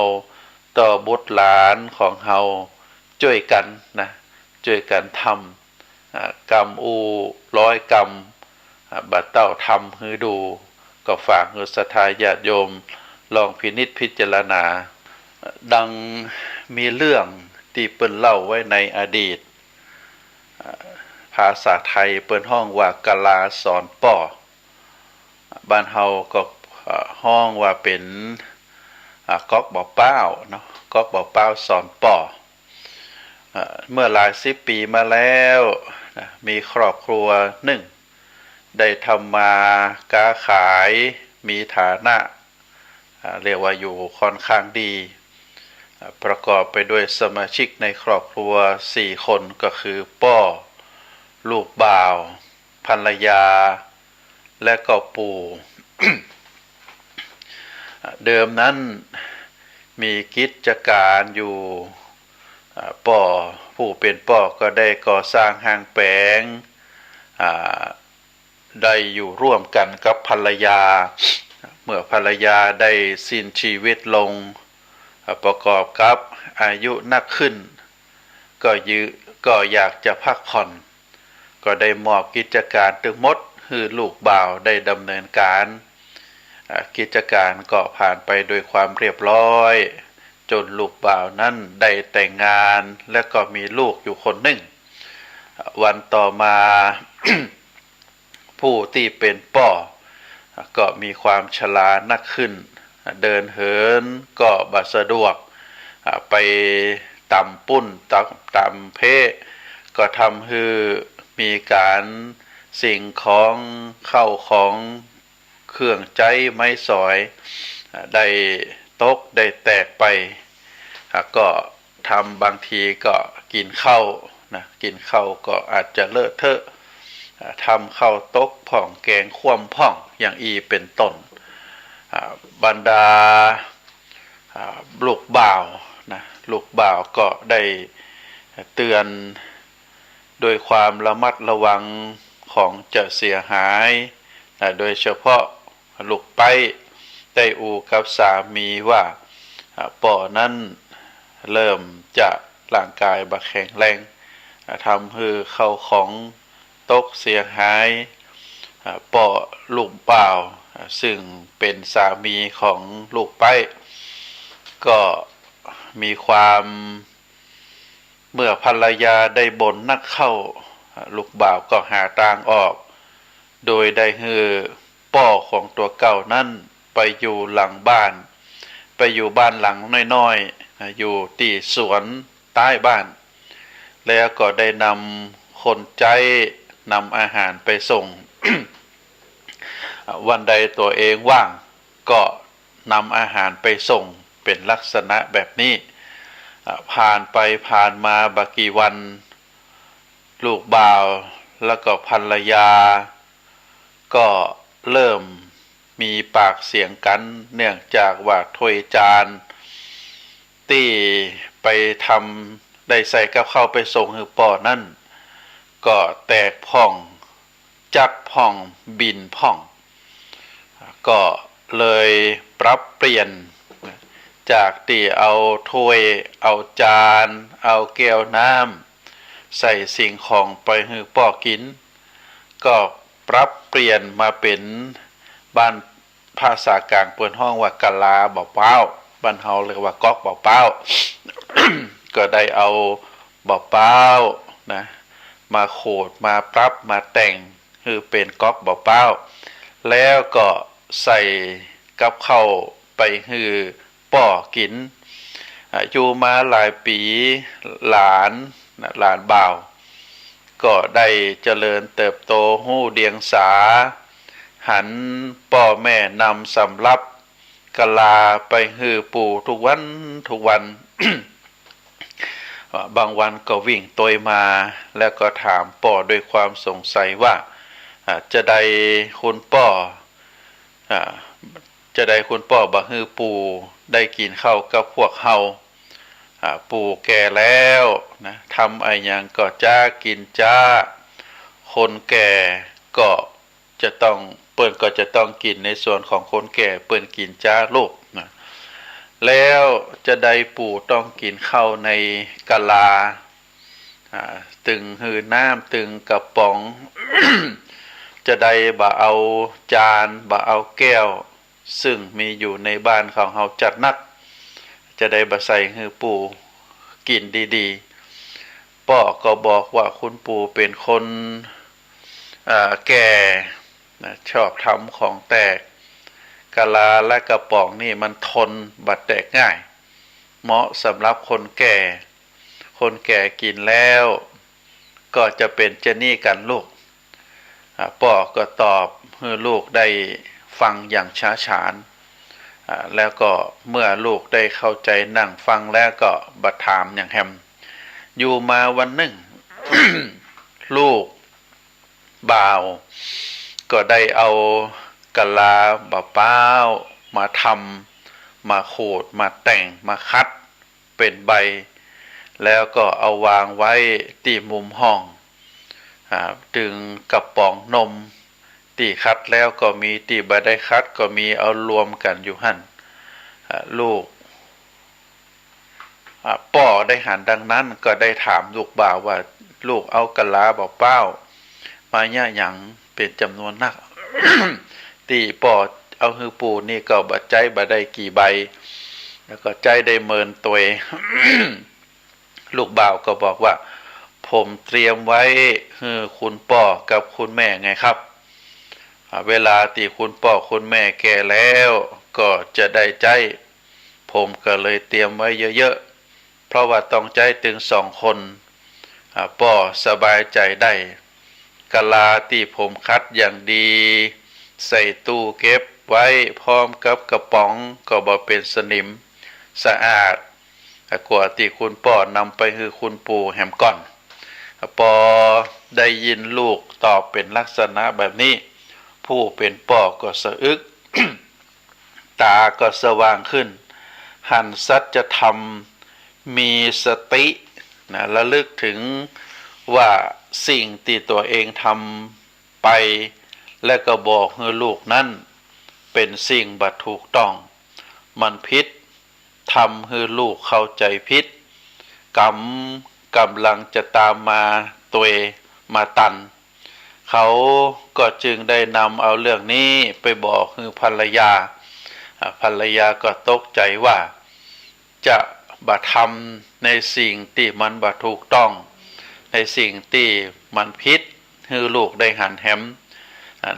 ต่อบุตรหลานของเฮาช่วยกันช่วยกันทำกรรม100 กรรมบัดเต้าทำให้ดูก็ฝากศรัทธาญาติโยมลองพินิจพิจารณาดังมีเรื่องที่เปิ้นเล่าไว้ในอดีตภาษาไทยเปิ้นห้องว่ากะลาสอนป่อบ้านเฮาก็ห้องว่าเป็นก๊อกบ่อเป้าเนาะก๊อกบ่อเป้าสอนป่อเมื่อหลายสิบปีมาแล้วมีครอบครัวหนึ่งได้ทำมาค้าขายมีฐานะเรียกว่าอยู่ค่อนข้างดีประกอบไปด้วยสมาชิกในครอบครัว4 คนก็คือป้อลูกบ่าวภรรยาและก็ปู่ เดิมนั้นมีกิจการอยู่ป้อผู้เป็นป้อก็ได้ก่อสร้างห้างแปลงได้อยู่ร่วมกันกับภรรยาเมื่อภรรยาได้สิ้นชีวิตลงประกอบกับอายุนักขึ้นก็อยากจะพักผ่อนก็ได้มอบกิจการทั้งหมดให้ลูกบ่าวได้ดำเนินการกิจการก็ผ่านไปโดยความเรียบร้อยจนลูกบ่าวนั้นได้แต่งงานและก็มีลูกอยู่คนหนึ่งวันต่อมา ผู้ที่เป็นป่อก็มีความชรานักขึ้นเดินเหินก็บ่สะดวกไปตำปุ้นตำเพก็ทำให้มีการสิ่งของเข้าของเครื่องใจไม้สอยได้ตกได้แตกไปก็ทำบางทีก็กินข้าวกินข้าวก็อาจจะเลอะเทอะทำข้าวตกผ่องแกงคว่ำพ่องอย่างเป็นต้นบรรดาลูกบ่าวลูกบ่าวก็ได้เตือนโดยความระมัดระวังของจะเสียหายโดยเฉพาะลูกไปได้อูกับสามีว่าป่อนั้นเริ่มจะร่างกายบะแข็งแรงทำให้เข้าของตกเสียหายป่อลูกบ่าวซึ่งเป็นสามีของลูกไปก็มีความเมื่อภรรยาได้บ่นนักเข้าลูกบ่าวก็หาทางออกโดยได้ให้ป่อของตัวเก่านั้นไปอยู่หลังบ้านไปอยู่บ้านหลังน้อยๆอยู่ที่สวนใต้บ้านแล้วก็ได้นำคนใจนำอาหารไปส่ง วันใดตัวเองว่างก็นำอาหารไปส่งเป็นลักษณะแบบนี้ผ่านไปผ่านมาบางกี่วันลูกบ่าวแล้วก็ภรรยาก็เริ่มมีปากเสียงกันเนื่องจากว่าถ้วยจานที่ไปทำได้ใส่กับข้าวไปส่งให้ป่อนั่นก็แตกพ่องจักพ่องบินพ่องก็เลยปรับเปลี่ยนจากที่เอาถ้วยเอาจานเอาแก้วน้ำใส่สิ่งของไปให้ป่อกินก็ปรับเปลี่ยนมาเป็นบ้านภาษากลางเปิ้นห้องว่ากะลาบ่อเป้าบ้านเฮาเรียกว่าก๊อกบ่อเป้า ก็ได้เอาบ่อเป้ามาโขดมาปรับมาแต่งคือเป็นก๊อกบ่อเป้าแล้วก็ใส่กับข้าวไปให้ป่อกินอยู่มาหลายปีหลาน นะหลานบ่าวก็ได้เจริญเติบโตหู้เดียงสาหันพ่อแม่นำสำรับกะลาไปฮือปู่ทุกวันทุกวัน บางวันก็วิ่งตัวมาแล้วก็ถามป่อด้วยความสงสัยว่าจะได้คุณป่อบ่ฮือปู่ได้กินข้าวกับพวกเฮาปู่แก่แล้วนะทำไอ้หยังก็จ้ากินจ้าคนแก่ก็จะต้องเปิ้นก็จะต้องกินในส่วนของคนแก่เปิ้นกินจ้าลูกนะแล้วจะได้ปู่ต้องกินข้าวในกะลาตึงหือน้ำตึงกระป๋อง จะได้บ่เอาจานบ่เอาแก้วซึ่งมีอยู่ในบ้านของเฮาจัดนักจะได้บ่ใส่หือปู่กินดีๆป่อก็บอกว่าคุณปู่เป็นคนแก่ชอบทำของแตกกะลาและกระป๋องนี่มันทนบัดแตกง่ายเหมาะสำหรับคนแก่กินแล้วก็จะเป็นเจนี่กันลูกป่อก็ตอบให้ลูกได้ฟังอย่างช้าฉานแล้วก็เมื่อลูกได้เข้าใจนั่งฟังแล้วก็บัดถามอย่างแฮมอยู่มาวันหนึ่ง ลูกบ่าวก็ได้เอากะลาบะเป้ามาทำมาขูดมาแต่งมาคัดเป็นใบแล้วก็เอาวางไว้ที่มุมห้องดึงกระป๋องนมที่คัดแล้วก็มีที่บ่ได้คัดก็มีเอารวมกันอยู่หั่นลูกป่อได้หันดังนั้นก็ได้ถามลูกบ่าวว่าลูกเอากะลาบะเป้ามาเนี่ยหยังเป็นจำนวนนัก ตีป่อเอาฮือปูนี่ก็บัดใจบ่ได้กี่ใบแล้วก็ใจได้เมินตัว ลูกบ่าวก็บอกว่าผมเตรียมไว้ฮือคุณป่อกับคุณแม่ไงครับเวลาที่คุณป่อคุณแม่แก่แล้วก็จะได้ใจผมก็เลยเตรียมไว้เยอะๆเพราะว่าต้องใจถึง2 คนป่อสบายใจได้กะลาที่ผมคัดอย่างดีใส่ตู้เก็บไว้พร้อมกับกระป๋องก็บ่เป็นสนิมสะอาดกว่าที่คุณป่อนำไปคือคุณปู่แหมก่อนปอได้ยินลูกตอบเป็นลักษณะแบบนี้ผู้เป็นป่อก็สะอึก ตาก็สว่างขึ้นหันสัจธรรมมีสติระลึกถึงว่าสิ่งที่ตัวเองทำไปและก็บอกให้ลูกนั้นเป็นสิ่งบัดถูกต้องมันผิดทำให้ลูกเข้าใจผิดกำลังจะตามมาตัวมาตันเขาก็จึงได้นำเอาเรื่องนี้ไปบอกให้ภรรยาก็ตกใจว่าจะบัดทำในสิ่งที่มันบัดถูกต้องในสิ่งที่มันผิดให้ลูกได้หันแหม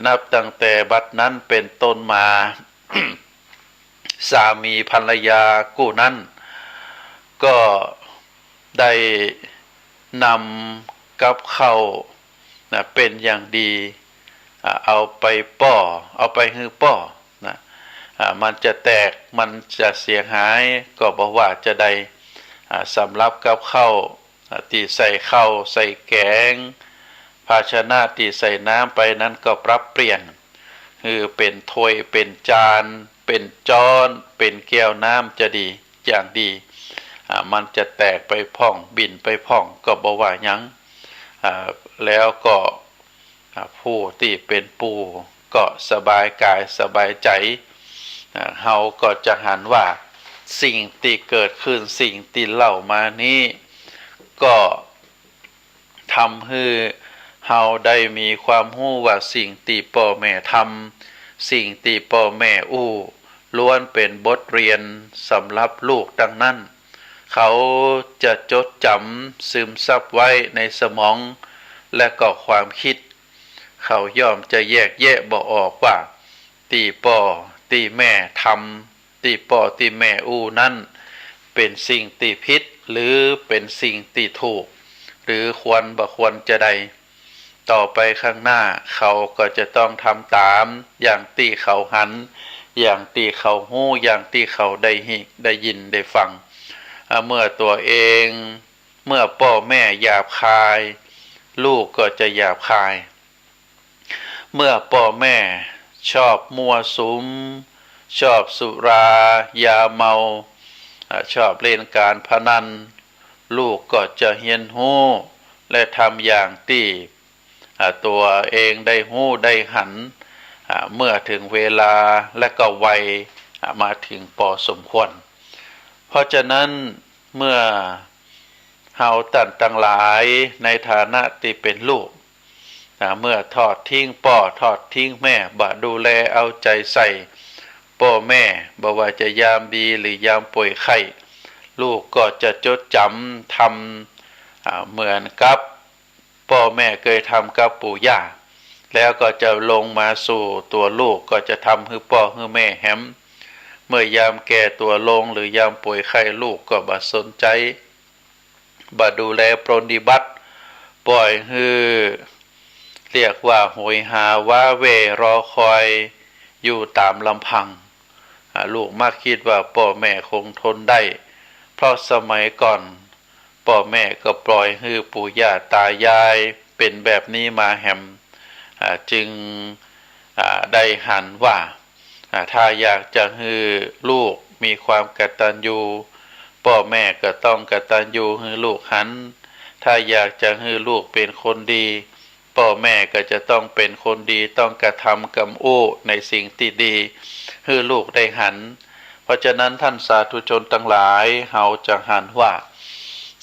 นับตั้งแต่บัดนั้นเป็นต้นมา สามีภรรยาคู่นั้นก็ได้นำกับข้าวเป็นอย่างดีเอาไปฮือป้อมันจะแตกมันจะเสียหายก็บอกว่าจะได้สำหรับกับข้าวที่ใส่ข้าวใส่แกงภาชนะที่ใส่น้ำไปนั้นก็ปรับเปลี่ยนคือเป็นถ้วยเป็นจานเป็นจ้อนเป็นแก้วน้ำจะดีอย่างดีมันจะแตกไปพ่องบินไปพ่องก็บ่ว่าหยังแล้วก็ผู้ที่เป็นปู่ก็สบายกายสบายใจเฮาก็จะหันว่าสิ่งที่เกิดขึ้นสิ่งที่เล่ามานี้ก็ทำให้เฮาได้มีความรู้ว่าสิ่งที่พ่อแม่ทำสิ่งที่พ่อแม่ล้วนเป็นบทเรียนสำหรับลูกดังนั้นเขาจะจดจำซึมซับไว้ในสมองและก็ความคิดเขาย่อมจะแยกแยะบ่ออกว่าที่พ่อที่แม่ทำที่พ่อที่แม่นั้นเป็นสิ่งที่ผิดหรือเป็นสิ่งที่ถูก หรือควรบ่ควรจะใดต่อไปข้างหน้าเขาก็จะต้องทำตามอย่างที่เขาหันอย่างที่เขาหู้อย่างที่เขาได้ยินได้ฟังเมื่อตัวเองเมื่อพ่อแม่หยาบคายลูกก็จะหยาบคายเมื่อพ่อแม่ชอบมั่วสุมชอบสุรายาเมาชอบเล่นการพนันลูกก็จะเฮียนหู้และทำอย่างที่ตัวเองได้หู้ได้หันเมื่อถึงเวลาและก็วัยมาถึงพอสมควรเพราะฉะนั้นเมื่อเฮาตั้งหลายในฐานะที่เป็นลูกเมื่อทอดทิ้งพ่อทอดทิ้งแม่บ่ดูแลเอาใจใส่พ่อแม่บ่ว่าจะยามดีหรือยามป่วยไข้ลูกก็จะจดจำทำเหมือนกับพ่อแม่เคยทำกับปู่ย่าแล้วก็จะลงมาสู่ตัวลูกก็จะทำให้พ่อให้แม่แฮมเมื่อยามแก่ตัวลงหรือยามป่วยไข้ลูกก็บ่สนใจบ่ดูแลปรนนิบัติปล่อยให้เรียกว่าโหยหาว่าเวรอคอยอยู่ตามลำพังลูกมักคิดว่าพ่อแม่คงทนได้เพราะสมัยก่อนพ่อแม่ก็ปล่อยให้ปู่ย่าตายายเป็นแบบนี้มาแฮมจึงได้หันว่าถ้าอยากจะให้ลูกมีความกตัญญูพ่อแม่ก็ต้องกตัญญูให้ลูกหันถ้าอยากจะให้ลูกเป็นคนดีพ่อแม่ก็จะต้องเป็นคนดีต้องกระทำกำอู้ในสิ่งที่ดีให้ลูกได้หันเพราะฉะนั้นท่านสาธุชนทั้งหลายเฮาจะหันว่า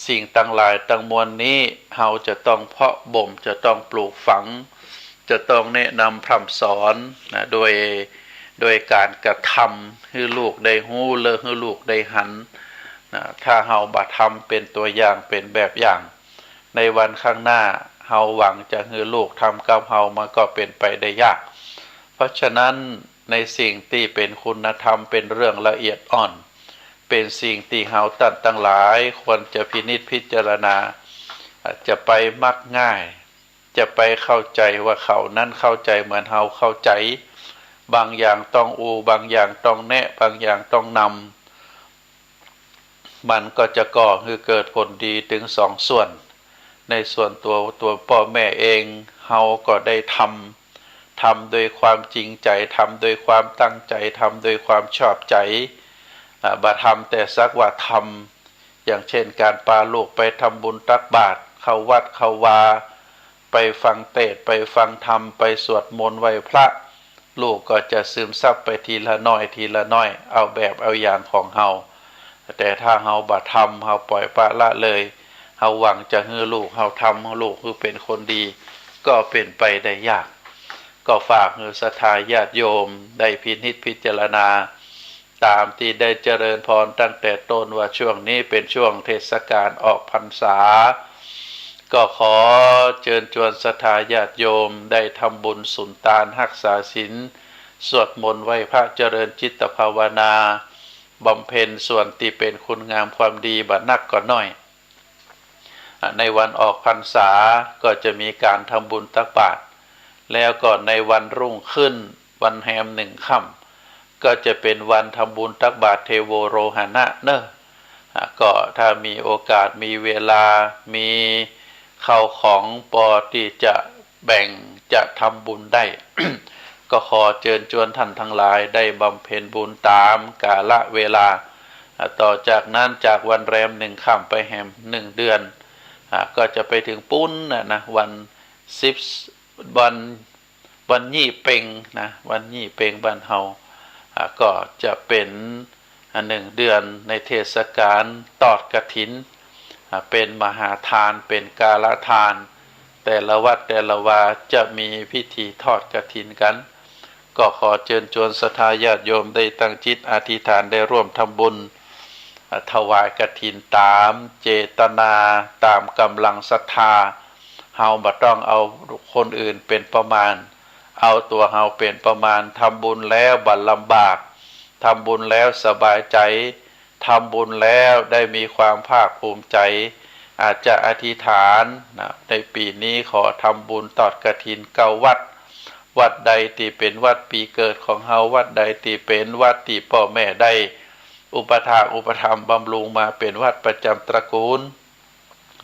สิ่งทั้งหลายทั้งมวลนี้เฮาจะต้องเพาะบ่มจะต้องปลูกฝังจะต้องแนะนำพร่ำสอนโดยการกระทำให้ลูกได้ฮู้เลอให้ลูกได้หันถ้าเฮาบ่ทำเป็นตัวอย่างเป็นแบบอย่างในวันข้างหน้าเฮาหวังจะให้ลูกทำกับเฮามันก็เป็นไปได้ยากเพราะฉะนั้นในสิ่งที่เป็นคุณธรรมเป็นเรื่องละเอียดอ่อนเป็นสิ่งที่เฮาตั้งหลายควรจะพินิจพิจารณาจะไปมักง่ายจะไปเข้าใจว่าเขานั้นเข้าใจเหมือนเฮาเข้าใจบางอย่างต้องบางอย่างต้องแนะบางอย่างต้องนำมันก็จะก่อให้เกิดผลดีถึงสองส่วนในส่วนตัวพ่อแม่เองเฮาก็ได้ทำโดยความจริงใจทำโดยความตั้งใจทำโดยความชอบใจบ่ทำแต่สักว่าทำอย่างเช่นการพาลูกไปทำบุญตักบาตรเข้าวัดเข้าวาไปฟังเทศน์ไปฟังธรรมไปสวดมนต์ไหว้พระลูกก็จะซึมซับไปทีละน้อยทีละน้อยเอาแบบเอาอย่างของเฮาแต่ถ้าเฮาบ่ทำเฮาปล่อยปละละเลยเฮาหวังจะให้ลูกเฮาทำให้ลูกคือเป็นคนดีก็เป็นไปได้ยากก็ฝากให้ศรัทธาญาติโยมได้พินิจพิจารณาตามที่ได้เจริญพรตั้งแต่ต้นว่าช่วงนี้เป็นช่วงเทศกาลออกพรรษาก็ขอเชิญชวนศรัทธาญาติโยมได้ทำบุญสุนทานรักษาศีลสวดมนต์ไหว้พระเจริญจิตภาวนาบำเพ็ญส่วนที่เป็นคุณงามความดีบ่นักก็น้อยในวันออกพรรษาก็จะมีการทำบุญตักบาตรแล้วก็ในวันรุ่งขึ้นวันแรม1 ค่ำก็จะเป็นวันทำบุญตักบาตรเทโวโรหณะเนอะก็ถ้ามีโอกาสมีเวลามีข้าวของพอที่จะแบ่งจะทำบุญได้ ก็ขอเชิญชวนท่านทั้งหลายได้บำเพ็ญบุญตามกาลเวลาต่อจากนั้นจากวันแรม1 ค่ำไปแรม1 เดือนก็จะไปถึงปุ้นนะวัน10วันยี่เป่งนะวันยี่เป่งบ้านเฮาก็จะเป็น1 เดือนในเทศกาลทอดกฐินเป็นมหาทานเป็นกาลทานแต่ละวัดแต่ละวาจะมีพิธีทอดกฐินกันก็ขอเชิญชวนศรัทธาญาติโยมได้ตั้งจิตอธิษฐานได้ร่วมทำบุญถวายกฐินตามเจตนาตามกำลังศรัทธาเฮาบ่ต้องเอาคนอื่นเป็นประมาณเอาตัวเฮาเป็นประมาณทำบุญแล้วบ่ลำบากทำบุญแล้วสบายใจทำบุญแล้วได้มีความภาคภูมิใจ อาจจะอธิษฐานนะในปีนี้ขอทำบุญตอดกฐิน9 วัดวัดใดที่เป็นวัดปีเกิดของเฮาวัดใดที่เป็นวัดที่พ่อแม่ได้อุปถากอุปถัมภ์บำรุงมาเป็นวัดประจำตระกูล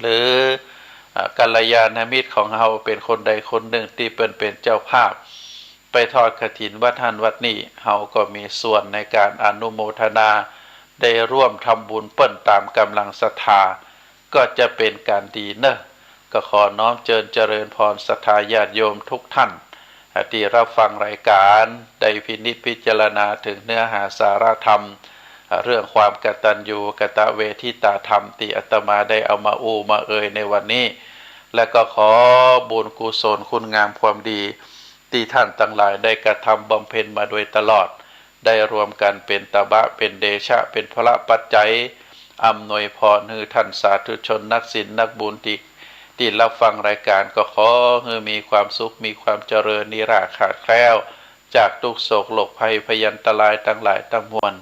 หรือกัลยาณมิตรของเฮาเป็นคนใดคนหนึ่งที่เป็นเจ้าภาพไปทอดกฐินวัดหันวัดนี้เฮาก็มีส่วนในการอนุโมทนาได้ร่วมทำบุญเปิ้นตามกำลังศรัทธาก็จะเป็นการดีเนอะก็ขอน้อมเจริญพรศรัทธาญาติโยมทุกท่านที่รับฟังรายการได้พินิจพิจารณาถึงเนื้อหาสาระธรรมเรื่องความกตัญญูกตเวทิตาธรรมที่อาตมาได้เอามามาเอ่ยในวันนี้และก็ขอบุญกุศลคุณงามความดีที่ท่านทั้งหลายได้กระทำบำเพ็ญมาโดยตลอดได้รวมกันเป็นตบะเป็นเดชะเป็นพระปัจจัยอำนวยพรให้ท่านสาธุชนนักศีลนักบุญที่รับฟังรายการก็ขอให้มีความสุขมีความเจริญนิราขาดแคล้วจากทุกโศกโศกภัยพยันตรายทั้งหลายทั้งมวล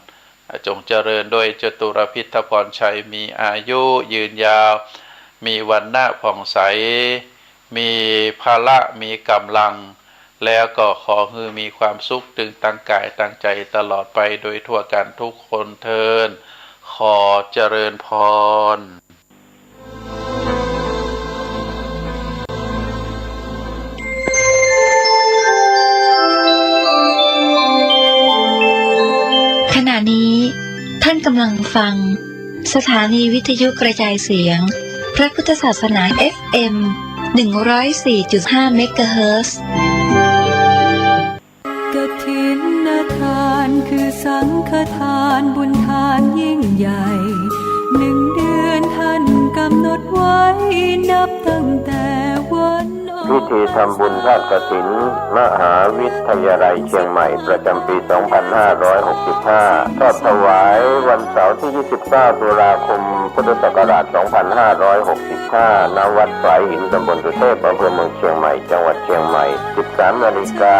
จงเจริญโดยจตุรพิทพรชัยมีอายุยืนยาวมีวันณะผ่องใสมีภาระมีกำลังแล้วก็ขอให้มีความสุขตึงตั้งกายตั้งใจตลอดไปโดยทั่วกันทุกคนเทินขอเจริญพรขณะนี้ท่านกำลังฟังสถานีวิทยุกระจายเสียงพระพุทธศาสนา FM 104.5 เมกะเฮิรตซ์ กฐินทานคือสังฆทานบุญทานยิ่งใหญ่1 เดือนท่านกำหนดไว้นับตั้งแต่วันพิธีทำบุญทอดกฐินมหาวิทยาลัยเชียงใหม่ประจำปี 2565 ทอดถวายวันเสาร์ที่ 29 ตุลาคม พุทธศักราช 2565 ณ วัดสายหินตำบลสุเทพอำเภอเมืองเชียงใหม่ จังหวัดเชียงใหม่ 13 นาฬิกา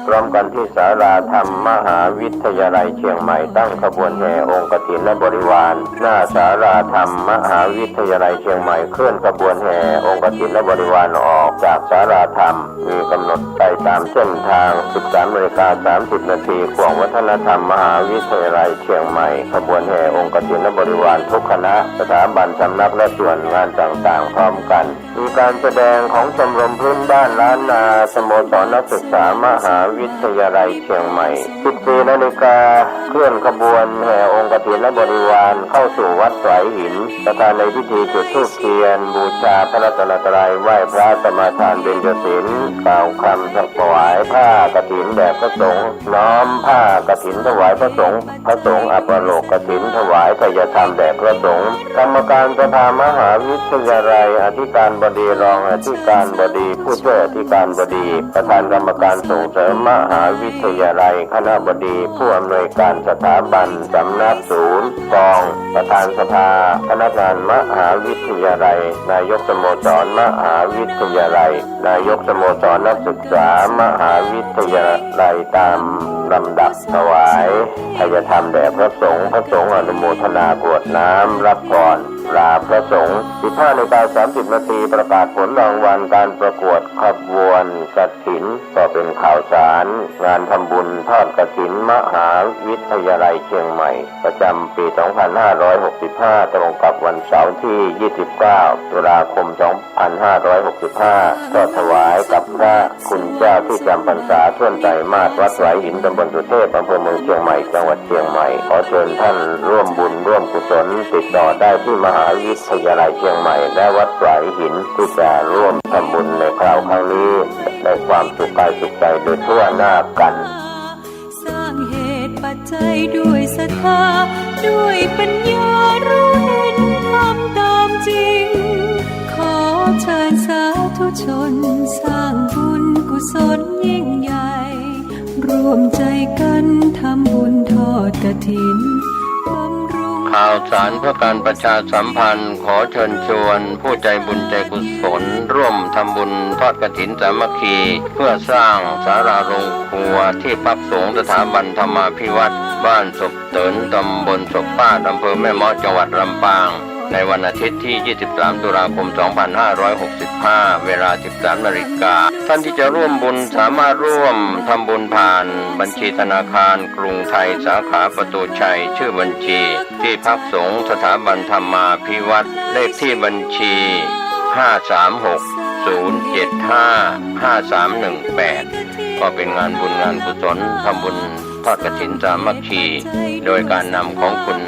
พร้อมกันที่ศาลาธรรมมหาวิทยาลัยเชียงใหม่ตั้งขบวนแห่องค์กฐินและบริวารหน้าศาลาธรรมมหาวิทยาลัยเชียงใหม่เคลื่อนขบวนแห่องค์กฐินและบริวารออกจากศาลาธรรมมีกำหนดไปตามเส้นทาง 13:30 นาทีขวงวัฒนธรรมมหาวิทยาลัยเชียงใหม่ขบวนแห่องค์กฐินและบริวารทุกคณะสถาบันสำนักและส่วนงานต่างๆพร้อมกันมีการแสดงของชมรมพื้นบ้านล้านนาสโมสรนักศึกษามหาวิทยาลัยเชียงใหม่ 14 นาฬิกาเคลื่อนขบวนแห่องค์กฐินและบริวารเข้าสู่วัดสายหินประธานในพิธีจุดธูปเทียนบูชาพระรัตนตรัยไหว้พระสมาทานเบญจศีลกล่าวคำถวายผ้ากฐินแด่พระสงฆ์น้อมผ้ากฐินถวายพระสงฆ์อัปโลกกฐินถวายทายธรรมแด่พระสงฆ์กรรมการสภามหาวิทยาลัยอธิการบดีรองอธิการบดีผู้ช่วยอธิการบดีประธานกรรมการส่งเสริมมหาวิทยาลัยคณบดีผู้อำนวยการสถาบันสำนักศูนย์กองประธานสภาพนักงานมหาวิทยาลัยนายกสโมสรมหาวิทยาลัยนายกสโมสรนักศึกษามหาวิทยาลัยตามลำดับถวายทายธรรมแด่พระสงฆ์อนุโมทนากรวดน้ำรับพรลาพระสงฆ์ 15:30 นาทีประกาศผลรางวัลการประกวดขบวนกฐินก็เป็นข่าวสารงานทำบุญทอดกฐินมหาวิทยาลัยเชียงใหม่ประจำปี 2565 ตรงกับวันเสาร์ที่ 29 ตุลาคม 2565 ทอดถวายกับพระคุณเจ้าที่จำพรรษาท่วนไตรมาสวัดสายหินตำบลสุเทพอำเภอเมืองเชียงใหม่จังหวัดเชียงใหม่ขอเชิญท่านร่วมบุญร่วมกุศลติดต่อได้ที่มหาวิทยาลัยเชียงใหม่และวัดสายหินที่จะร่วมทำบุญในคราวครั้งนี้ได้ความสุขกายสุขใจโดยทั่วหน้ากันสร้างเหตุปัจจัยด้วยศรัทธาด้วยปัญญารู้เห็นทำตามจริงขอเชิญสาธุชนสร้างบุญกุศลยิ่งใหญ่รวมใจกันทำบุญทอดกฐินข่าวสารเพื่อการประชาสัมพันธ์ขอเชิญชวนผู้ใจบุญใจกุศลร่วมทำบุญทอดกฐินสามัคคีเพื่อสร้างศาลาโรงครัวที่พักสงฆ์สถาบันธรรมาภิวัตน์บ้านศพเตินตำบลศพป้าอำเภอแม่เมาะจังหวัดลำปาง ในวันอาทิตย์ที่ 23 ตุลาคม 2565 เวลา 13 นาฬิกาท่านที่จะร่วมบุญสามารถร่วมทำบุญผ่านบัญชีธนาคารกรุงไทยสาขาประตูชัยชื่อบัญชีที่พักสงฆ์สถาบันธรรมาภิวัตรเลขที่บัญชี 536-075-5318 ก็เป็นงานบุญงานกุศลทำบุญทอดกฐินสามัคคีโดยการนำของคุณ